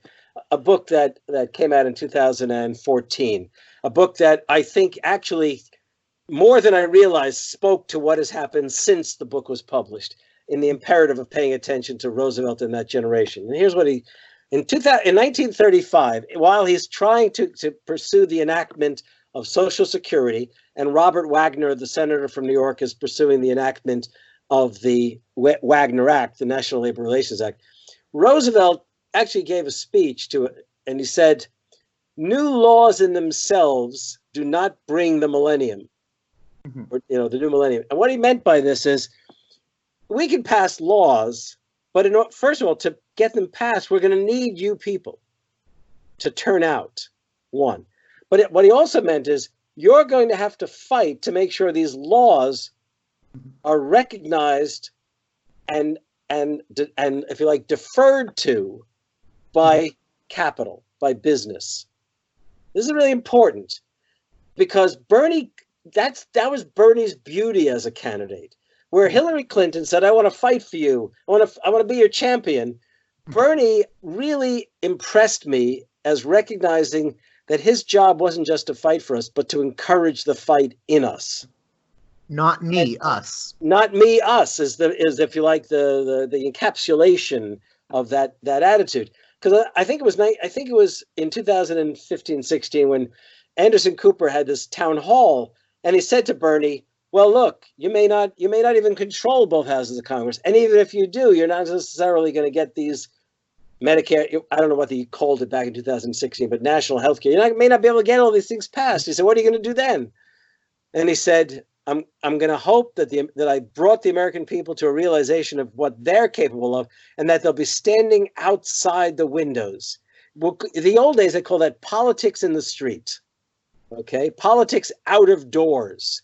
a book that came out in 2014, a book that I think actually, more than I realized, spoke to what has happened since the book was published in the imperative of paying attention to Roosevelt and that generation. And here's what in 1935, while he's trying to pursue the enactment of Social Security, and Robert Wagner, the senator from New York, is pursuing the enactment of the Wagner Act, the National Labor Relations Act, Roosevelt actually gave a speech to it, and he said, "New laws in themselves do not bring the millennium," or the new millennium. And what he meant by this is, we can pass laws, but first of all, to get them passed, we're going to need you people to turn out, one. But what he also meant is you're going to have to fight to make sure these laws are recognized and if you like, deferred to by capital, by business. This is really important because Bernie, that was Bernie's beauty as a candidate. Where Hillary Clinton said, I want to fight for you. I want to be your champion. Bernie really impressed me as recognizing that his job wasn't just to fight for us, but to encourage the fight in us. Not me, us. Not me, us is if you like the encapsulation of that attitude. Because I think it was in 2015-16 when Anderson Cooper had this town hall, and he said to Bernie, well, look, you may not even control both houses of Congress. And even if you do, you're not necessarily going to get these Medicare, I don't know what they called it back in 2016, but national health care. You may not be able to get all these things passed. He said, what are you going to do then? And he said, I'm going to hope that I brought the American people to a realization of what they're capable of and that they'll be standing outside the windows. Well, the old days, they call that politics in the street. Okay? Politics out of doors.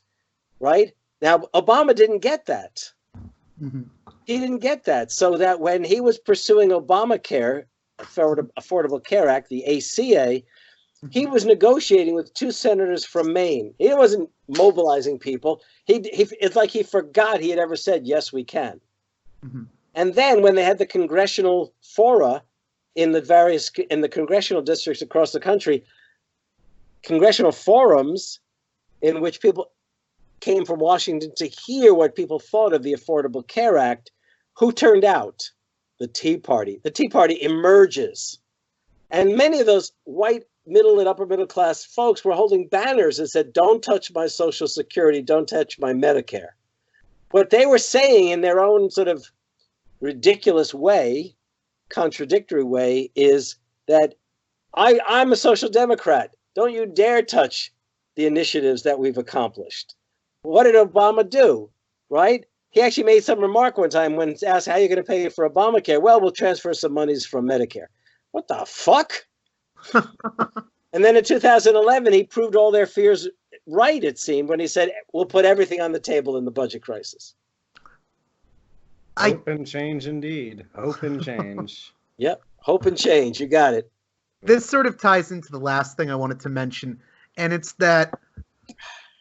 Right? Now, Obama didn't get that. Mm-hmm. He didn't get that. So that when he was pursuing Obamacare, Affordable Care Act, the ACA, he was negotiating with two senators from Maine. He wasn't mobilizing people. It's like he forgot he had ever said, yes, we can. Mm-hmm. And then when they had the congressional fora in the congressional districts across the country, congressional forums in which people came from Washington to hear what people thought of the Affordable Care Act, who turned out? The Tea Party. The Tea Party emerges. And many of those white middle and upper middle class folks were holding banners that said, don't touch my Social Security, don't touch my Medicare. What they were saying in their own sort of ridiculous way, contradictory way, is that I'm a social democrat. Don't you dare touch the initiatives that we've accomplished. What did Obama do, right? He actually made some remark one time when asked, how are you going to pay for Obamacare? Well, we'll transfer some monies from Medicare. What the fuck? And then in 2011, he proved all their fears right, it seemed, when he said, we'll put everything on the table in the budget crisis. Hope and change indeed. Hope and change. Yep, hope and change. You got it. This sort of ties into the last thing I wanted to mention, and it's that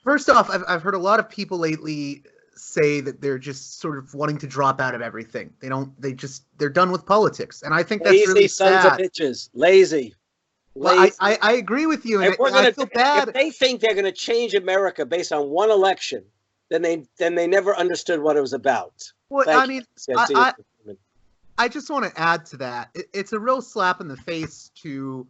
first off, I've heard a lot of people lately say that they're just sort of wanting to drop out of everything. They're done with politics. And I think that's lazy really sons sad. of bitches. Lazy. Well, I agree with you. And I feel bad. If they think they're going to change America based on one election, then they never understood what it was about. Well, I just want to add to that. It's a real slap in the face to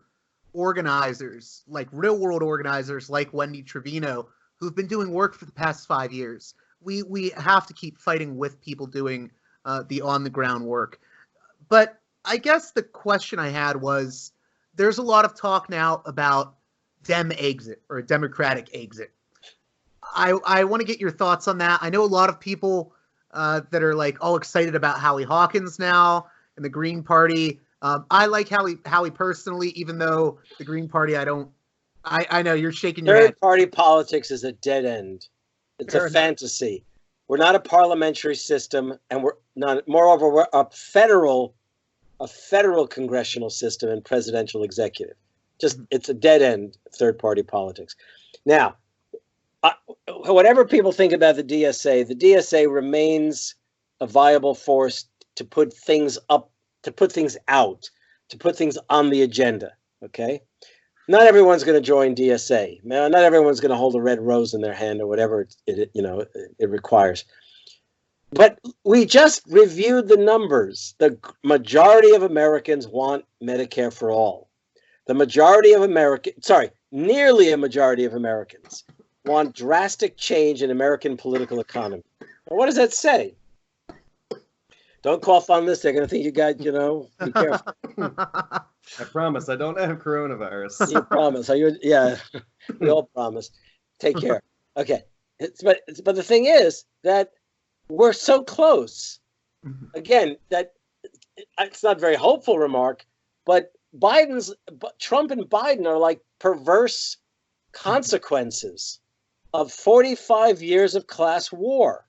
organizers, like real world organizers like Wendy Trevino, who've been doing work for the past 5 years. We have to keep fighting with people doing the on-the-ground work. But I guess the question I had was, there's a lot of talk now about Dem exit or a Democratic exit. I want to get your thoughts on that. I know a lot of people that are like all excited about Howie Hawkins now and the Green Party. I like Howie personally, even though the Green Party, I know you're shaking your head. Third party politics is a dead end. It's a fantasy. We're not a parliamentary system, and we're not. Moreover, we're a federal congressional system and presidential executive. It's a dead end. Third party politics. Now, whatever people think about the DSA remains a viable force to put things up, to put things out, to put things on the agenda. Okay. Not everyone's going to join DSA. Not everyone's going to hold a red rose in their hand or whatever it requires. But we just reviewed the numbers. The majority of Americans want Medicare for all. Nearly a majority of Americans want drastic change in American political economy. Well, what does that say? Don't cough on this. They're going to think you got, be careful. I promise I don't have coronavirus. You promise. Yeah, we all promise. Take care. Okay. But the thing is that we're so close. Again, that it's not a very hopeful remark, but Trump and Biden are like perverse consequences of 45 years of class war.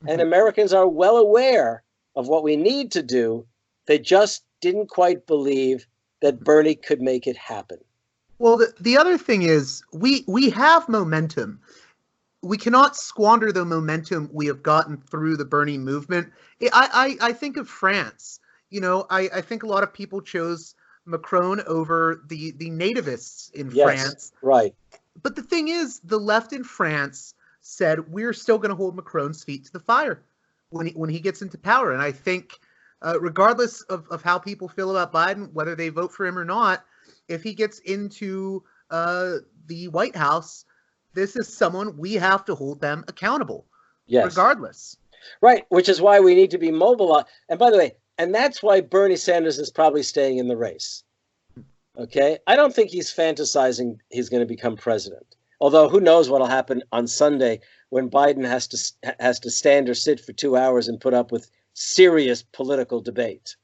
And Americans are well aware of what we need to do. They just didn't quite believe that Bernie could make it happen. Well, the other thing is we have momentum. We cannot squander the momentum we have gotten through the Bernie movement. I think of France. You know, I think a lot of people chose Macron over the nativists in France. Right. But the thing is, the left in France said we're still going to hold Macron's feet to the fire when he gets into power. And I think, regardless of how people feel about Biden, whether they vote for him or not, if he gets into the White House, this is someone we have to hold them accountable, regardless. Right, which is why we need to be mobilized. And by the way, and that's why Bernie Sanders is probably staying in the race. Okay, I don't think he's fantasizing he's going to become president. Although who knows what'll happen on Sunday when Biden has to stand or sit for 2 hours and put up with serious political debate.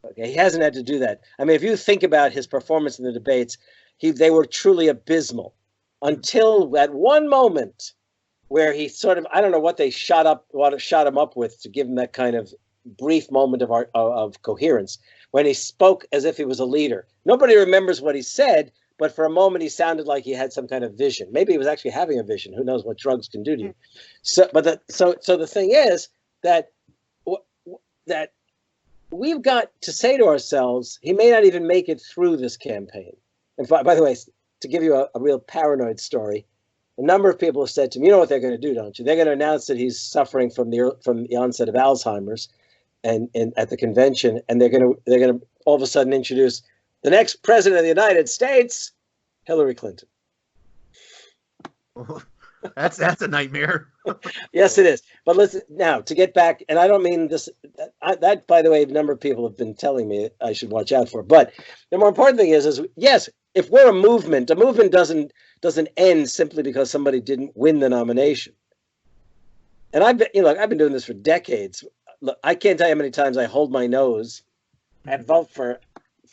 Okay, he hasn't had to do that. I mean, if you think about his performance in the debates, they were truly abysmal until that one moment where he sort of, I don't know what they shot him up with to give him that kind of brief moment of coherence when he spoke as if he was a leader. Nobody remembers what he said, but for a moment he sounded like he had some kind of vision. Maybe he was actually having a vision. Who knows what drugs can do to you? So the thing is that we've got to say to ourselves, he may not even make it through this campaign. And by the way, to give you a real paranoid story, a number of people have said to me, you know what they're going to do, don't you? They're going to announce that he's suffering from the onset of Alzheimer's and at the convention, and they're going to all of a sudden introduce the next president of the United States, Hillary Clinton. That's a nightmare. Yes, it is. But listen, now to get back, and I don't mean this, that by the way, a number of people have been telling me I should watch out for. But the more important thing is yes, if we're a movement doesn't end simply because somebody didn't win the nomination. And I've been doing this for decades. Look, I can't tell you how many times I hold my nose and vote for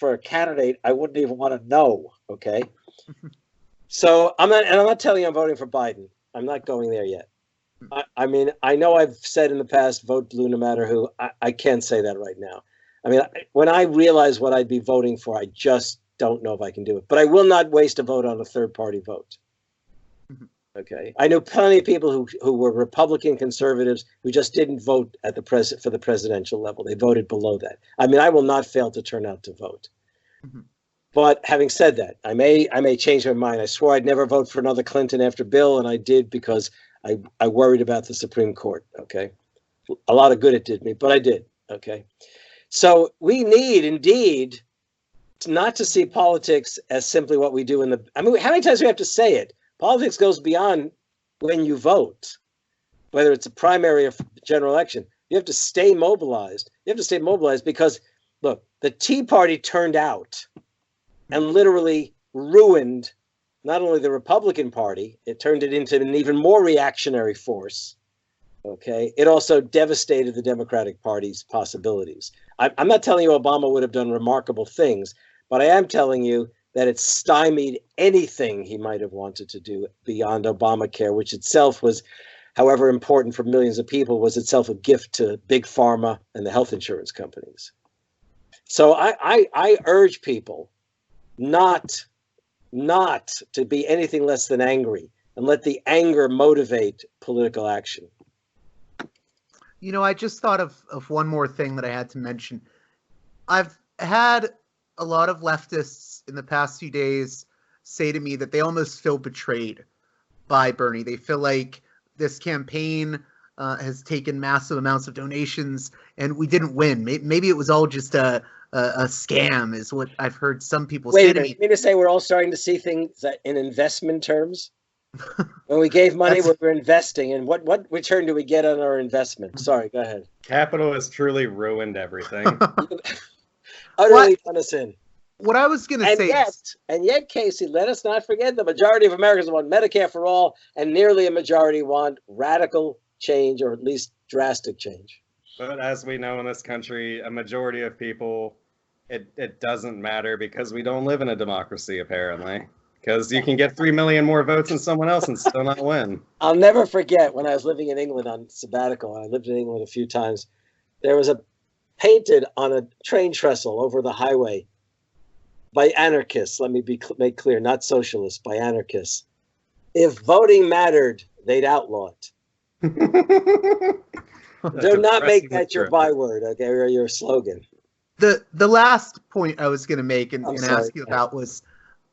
a candidate I wouldn't even want to know. Okay. So I'm not telling you I'm voting for Biden. I'm not going there yet. I mean, I know I've said in the past, vote blue no matter who. I can't say that right now. I mean, when I realize what I'd be voting for, I just don't know if I can do it. But I will not waste a vote on a third-party vote. Okay. I know plenty of people who were Republican conservatives who just didn't vote at for the presidential level. They voted below that. I mean, I will not fail to turn out to vote. But having said that, I may change my mind. I swore I'd never vote for another Clinton after Bill, and I did because I worried about the Supreme Court. Okay. A lot of good it did me, but I did. Okay. So we need indeed not to see politics as simply what we do I mean, how many times do we have to say it? Politics goes beyond when you vote, whether it's a primary or general election. You have to stay mobilized. You have to stay mobilized because, look, the Tea Party turned out and literally ruined not only the Republican Party, it turned it into an even more reactionary force. Okay. It also devastated the Democratic Party's possibilities. I'm not telling you Obama would have done remarkable things, but I am telling you that it stymied anything he might have wanted to do beyond Obamacare, which itself was, however important for millions of people, was itself a gift to big pharma and the health insurance companies. So I urge people not to be anything less than angry and let the anger motivate political action. You know, I just thought of one more thing that I had to mention. I've had a lot of leftists in the past few days say to me that they almost feel betrayed by Bernie. They feel like this campaign has taken massive amounts of donations and we didn't win. Maybe it was all just a scam, is what I've heard some people say to me. You mean to say we're all starting to see things in investment terms? When we gave money, we were investing, and what return do we get on our investment? Sorry, go ahead. Capital has truly ruined everything. Utterly done us in. What I was going to say and yet, Casey, let us not forget the majority of Americans want Medicare for all, and nearly a majority want radical change, or at least drastic change. But as we know in this country, a majority of people, it doesn't matter because we don't live in a democracy, apparently. because you can get 3 million more votes than someone else and still not win. I'll never forget when I was living in England on sabbatical. I lived in England a few times. There was a painted on a train trestle over the highway by anarchists. Let me make clear, not socialists, by anarchists. If voting mattered, they'd outlaw it. Do not make that your byword, okay, or your slogan. The last point I was going to make and ask you about was,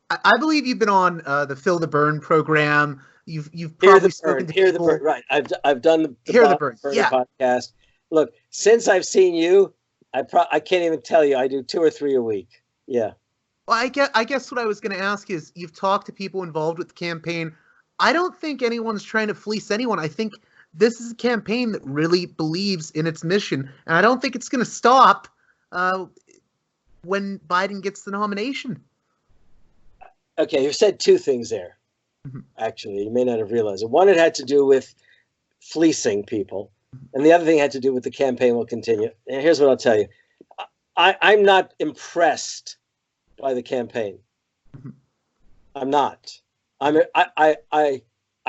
I believe you've been on the Phil the Burn program. You've probably spoken to people. The Burn, right? I've done the Hear the Burn, yeah. podcast. Look, since I've seen you, I can't even tell you. I do 2 or 3 a week. Yeah. Well, I guess what I was going to ask is, you've talked to people involved with the campaign. I don't think anyone's trying to fleece anyone. I think this is a campaign that really believes in its mission, and I don't think it's going to stop when Biden gets the nomination. Okay, you said 2 things there. Actually, you may not have realized it. One, it had to do with fleecing people, and the other thing had to do with the campaign will continue. And here's what I'll tell you. I'm not impressed by the campaign. I'm not. I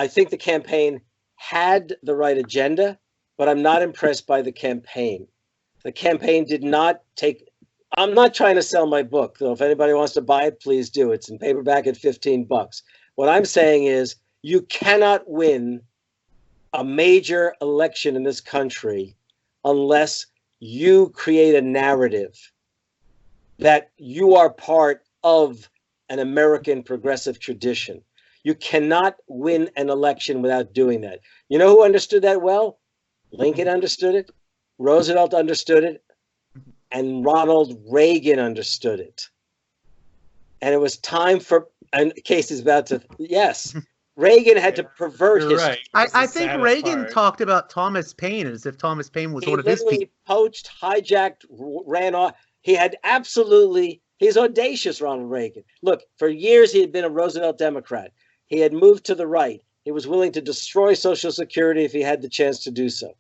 think the campaign had the right agenda, but I'm not impressed by the campaign. The campaign did not take. I'm not trying to sell my book, though. If anybody wants to buy it, please do. It's in paperback at $15. What I'm saying is, you cannot win a major election in this country unless you create a narrative that you are part of an American progressive tradition. You cannot win an election without doing that. You know who understood that well? Lincoln understood it, Roosevelt understood it, and Ronald Reagan understood it. And it was time for, and Casey's about to, yes, Reagan had to pervert his. Right. I think Reagan talked about Thomas Paine as if Thomas Paine was one of his people. He poached, hijacked, ran off. He had absolutely, he's audacious, Ronald Reagan. Look, for years he had been a Roosevelt Democrat. He had moved to the right. He was willing to destroy Social Security if he had the chance to do so.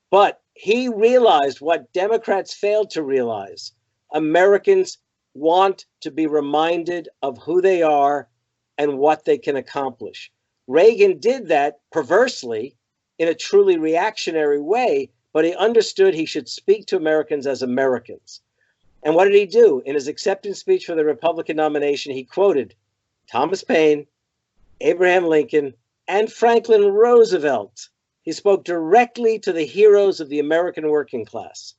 But he realized what Democrats failed to realize. Americans want to be reminded of who they are and what they can accomplish. Reagan did that perversely in a truly reactionary way, but he understood he should speak to Americans as Americans. And what did he do? In his acceptance speech for the Republican nomination, he quoted Thomas Paine, Abraham Lincoln, and Franklin Roosevelt. He spoke directly to the heroes of the American working class.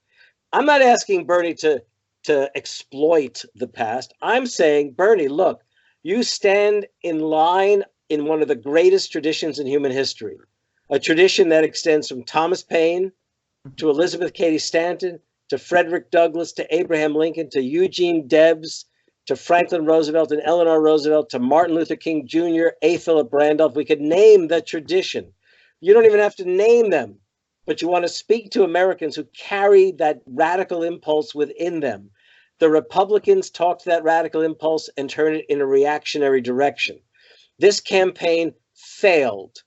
I'm not asking Bernie to exploit the past. I'm saying, Bernie, look, you stand in line in one of the greatest traditions in human history, a tradition that extends from Thomas Paine to Elizabeth Cady Stanton, to Frederick Douglass, to Abraham Lincoln, to Eugene Debs, to Franklin Roosevelt and Eleanor Roosevelt, to Martin Luther King Jr., A. Philip Randolph. We could name the tradition. You don't even have to name them, but you want to speak to Americans who carry that radical impulse within them. The Republicans talk to that radical impulse and turn it in a reactionary direction. This campaign failed,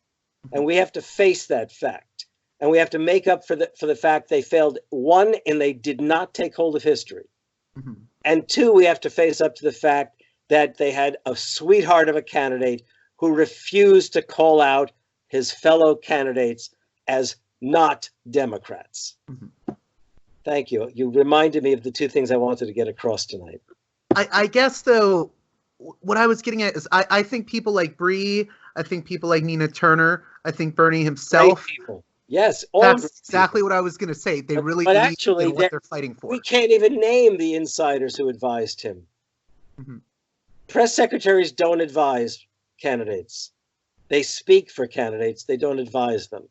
and we have to face that fact. And we have to make up for the fact they failed, 1, and they did not take hold of history. And 2, we have to face up to the fact that they had a sweetheart of a candidate who refused to call out his fellow candidates as not Democrats. Thank you. You reminded me of the 2 things I wanted to get across tonight. I guess, though, what I was getting at is I think people like Bree, I think people like Nina Turner, I think Bernie himself. Great people. Yes, that's exactly what I was going to say. They really believe actually, in what they're fighting for. We can't even name the insiders who advised him. Press secretaries don't advise candidates. They speak for candidates. They don't advise them.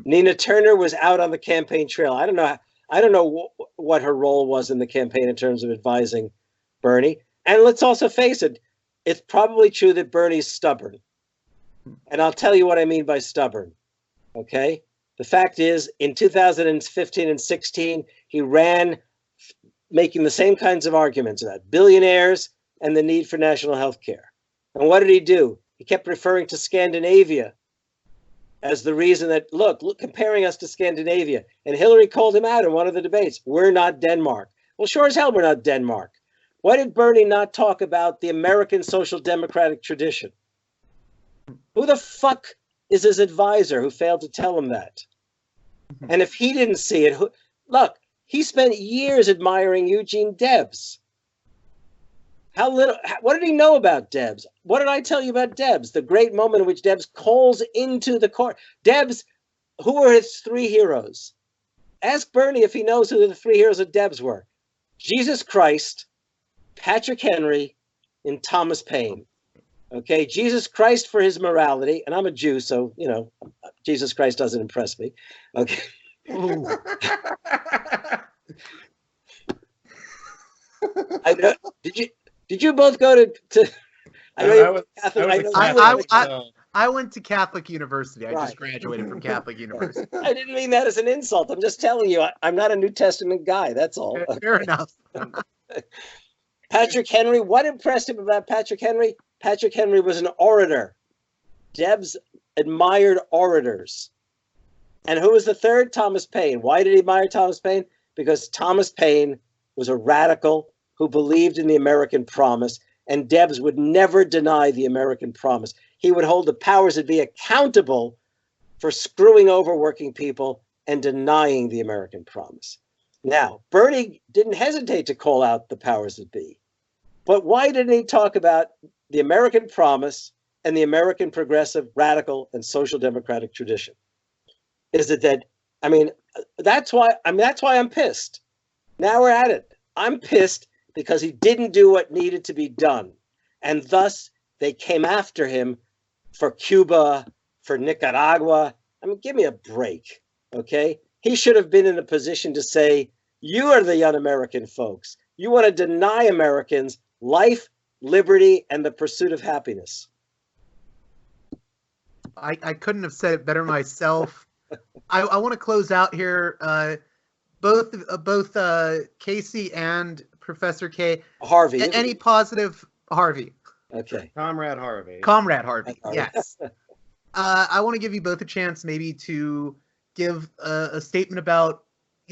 Nina Turner was out on the campaign trail. I don't know what her role was in the campaign in terms of advising Bernie. And let's also face it, it's probably true that Bernie's stubborn. And I'll tell you what I mean by stubborn. Okay? The fact is, in 2015 and 16, he ran making the same kinds of arguments about billionaires and the need for national health care. And what did he do? He kept referring to Scandinavia as the reason that, look, comparing us to Scandinavia. And Hillary called him out in one of the debates. We're not Denmark. Well, sure as hell we're not Denmark. Why did Bernie not talk about the American social democratic tradition? Who the fuck is his advisor who failed to tell him that? And if he didn't see it, look, he spent years admiring Eugene Debs. What did he know about Debs? What did I tell you about Debs? The great moment in which Debs calls into the court. Debs, who were his three heroes? Ask Bernie if he knows who the three heroes of Debs were. Jesus Christ, Patrick Henry, and Thomas Paine. Okay, Jesus Christ for his morality, and I'm a Jew, so, you know, Jesus Christ doesn't impress me. Okay. I know. Did you both go to I know you're Catholic. I went to Catholic University. I Right. just graduated from Catholic University. I didn't mean that as an insult. I'm just telling you, I'm not a New Testament guy. That's all. Fair enough. Patrick Henry, what impressed him about Patrick Henry? Patrick Henry was an orator. Debs admired orators. And who was the third? Thomas Paine. Why did he admire Thomas Paine? Because Thomas Paine was a radical who believed in the American promise, and Debs would never deny the American promise. He would hold the powers that be accountable for screwing over working people and denying the American promise. Now, Bernie didn't hesitate to call out the powers that be. But why didn't he talk about the American promise and the American progressive, radical, and social democratic tradition? Is it that, that's why I'm pissed. Now we're at it. I'm pissed because he didn't do what needed to be done. And thus, they came after him for Cuba, for Nicaragua. Give me a break, okay? He should have been in a position to say, you are the un-American folks. You want to deny Americans life, liberty, and the pursuit of happiness. I couldn't have said it better myself. I want to close out here. Both Casey and Professor Kaye. Harvey. Any positive Harvey? Okay. Comrade Harvey. Comrade Harvey. Yes. I want to give you both a chance, maybe, to give a statement about,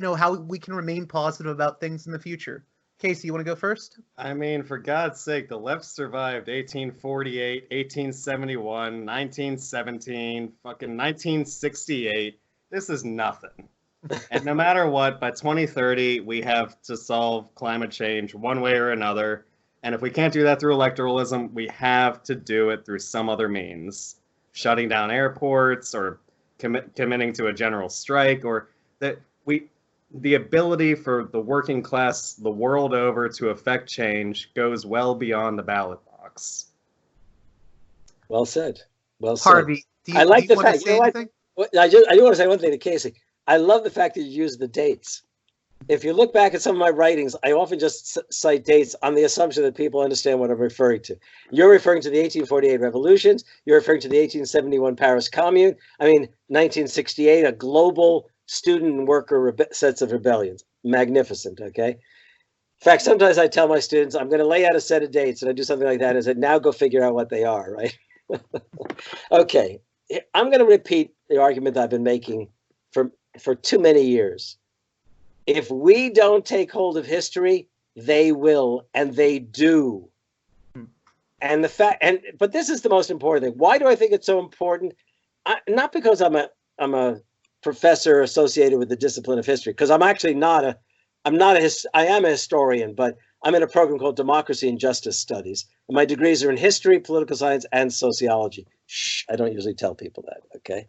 how we can remain positive about things in the future. Casey, you want to go first? For God's sake, the left survived 1848, 1871, 1917, fucking 1968. This is nothing. And no matter what, by 2030, we have to solve climate change one way or another. And if we can't do that through electoralism, we have to do it through some other means. Shutting down airports, or committing to a general strike, or the ability for the working class the world over to affect change goes well beyond the ballot box. Well said. Well said. Harvey, do you want to say anything? I do want to say one thing to Casey. I love the fact that you use the dates. If you look back at some of my writings, I often just cite dates on the assumption that people understand what I'm referring to. You're referring to the 1848 revolutions. You're referring to the 1871 Paris Commune. 1968, a global student and worker sets of rebellions. Magnificent, okay? In fact, sometimes I tell my students, I'm going to lay out a set of dates, and I do something like that, and I said, now go figure out what they are, right? Okay, I'm going to repeat the argument that I've been making for too many years. If we don't take hold of history, they will, and they do. And but this is the most important thing. Why do I think it's so important? Not because I'm a professor associated with the discipline of history, because I'm actually I am a historian, but I'm in a program called Democracy and Justice Studies. And my degrees are in history, political science, and sociology. Shh, I don't usually tell people that, okay?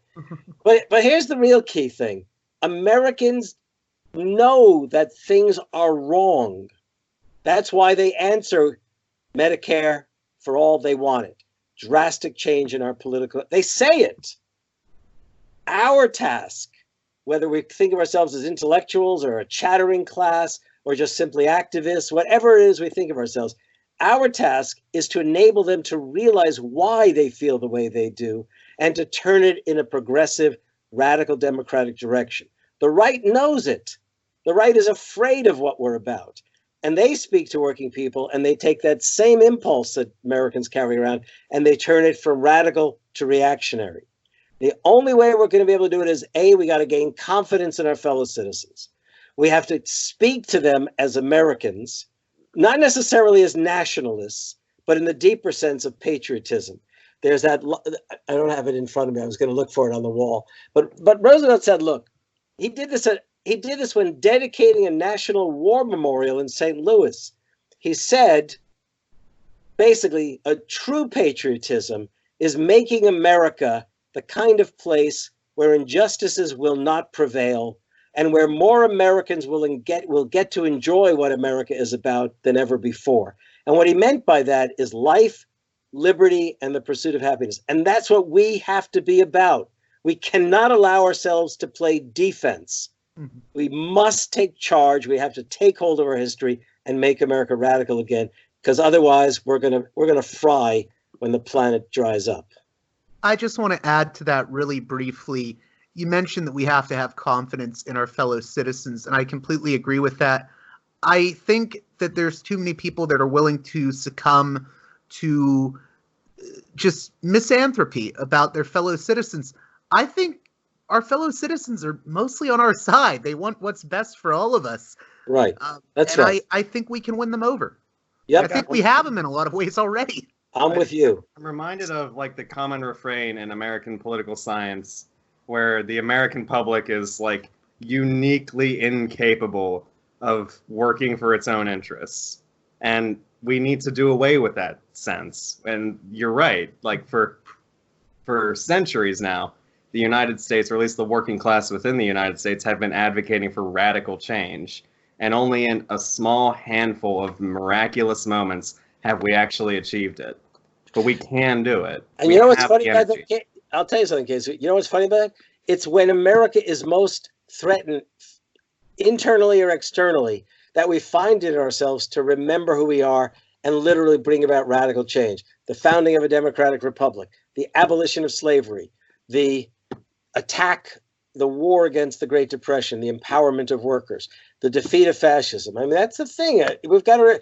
But here's the real key thing. Americans know that things are wrong. That's why they answer Medicare for all they wanted. Drastic change in our political, they say it. Our task, whether we think of ourselves as intellectuals or a chattering class or just simply activists, whatever it is we think of ourselves, our task is to enable them to realize why they feel the way they do and to turn it in a progressive, radical democratic direction. The right knows it. The right is afraid of what we're about. And they speak to working people and they take that same impulse that Americans carry around and they turn it from radical to reactionary. The only way we're going to be able to do it is, A, we got to gain confidence in our fellow citizens. We have to speak to them as Americans not necessarily as nationalists, but in the deeper sense of patriotism. There's that, I don't have it in front of me. I was going to look for it on the wall. But Roosevelt said, look, he did this when dedicating a national war memorial in St. Louis. He said, basically, a true patriotism is making America the kind of place where injustices will not prevail and where more Americans will get to enjoy what America is about than ever before. And what he meant by that is life, liberty, and the pursuit of happiness. And that's what we have to be about. We cannot allow ourselves to play defense. Mm-hmm. We must take charge. We have to take hold of our history and make America radical again, because otherwise we're gonna fry when the planet dries up. I just want to add to that really briefly. You mentioned that we have to have confidence in our fellow citizens, and I completely agree with that. I think that there's too many people that are willing to succumb to just misanthropy about their fellow citizens. I think our fellow citizens are mostly on our side. They want what's best for all of us. Right. That's right. I think we can win them over. Yep. I think we have them in a lot of ways already. I'm with you. I'm reminded of like the common refrain in American political science where the American public is like uniquely incapable of working for its own interests. And we need to do away with that sense. And you're right, like for centuries now, the United States, or at least the working class within the United States, have been advocating for radical change. And only in a small handful of miraculous moments have we actually achieved it. But we can do it. And you know what's funny about that? I'll tell you something, Casey. You know what's funny about that? It's when America is most threatened, internally or externally, that we find in ourselves to remember who we are and literally bring about radical change. The founding of a democratic republic, the abolition of slavery, the war against the Great Depression, the empowerment of workers, the defeat of fascism. I mean, that's the thing. We've got to.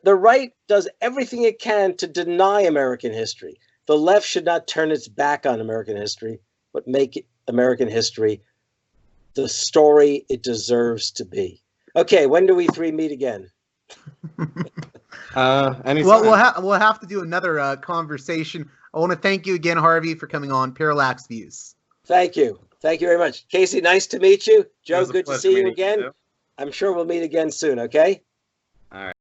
The right does everything it can to deny American history. The left should not turn its back on American history, but make American history the story it deserves to be. Okay, when do we three meet again? Anytime. Well, we'll have to do another conversation. I want to thank you again, Harvey, for coming on Parallax Views. Thank you. Thank you very much. Casey, nice to meet you. Joe, good to see you again. I'm sure we'll meet again soon, okay? All right.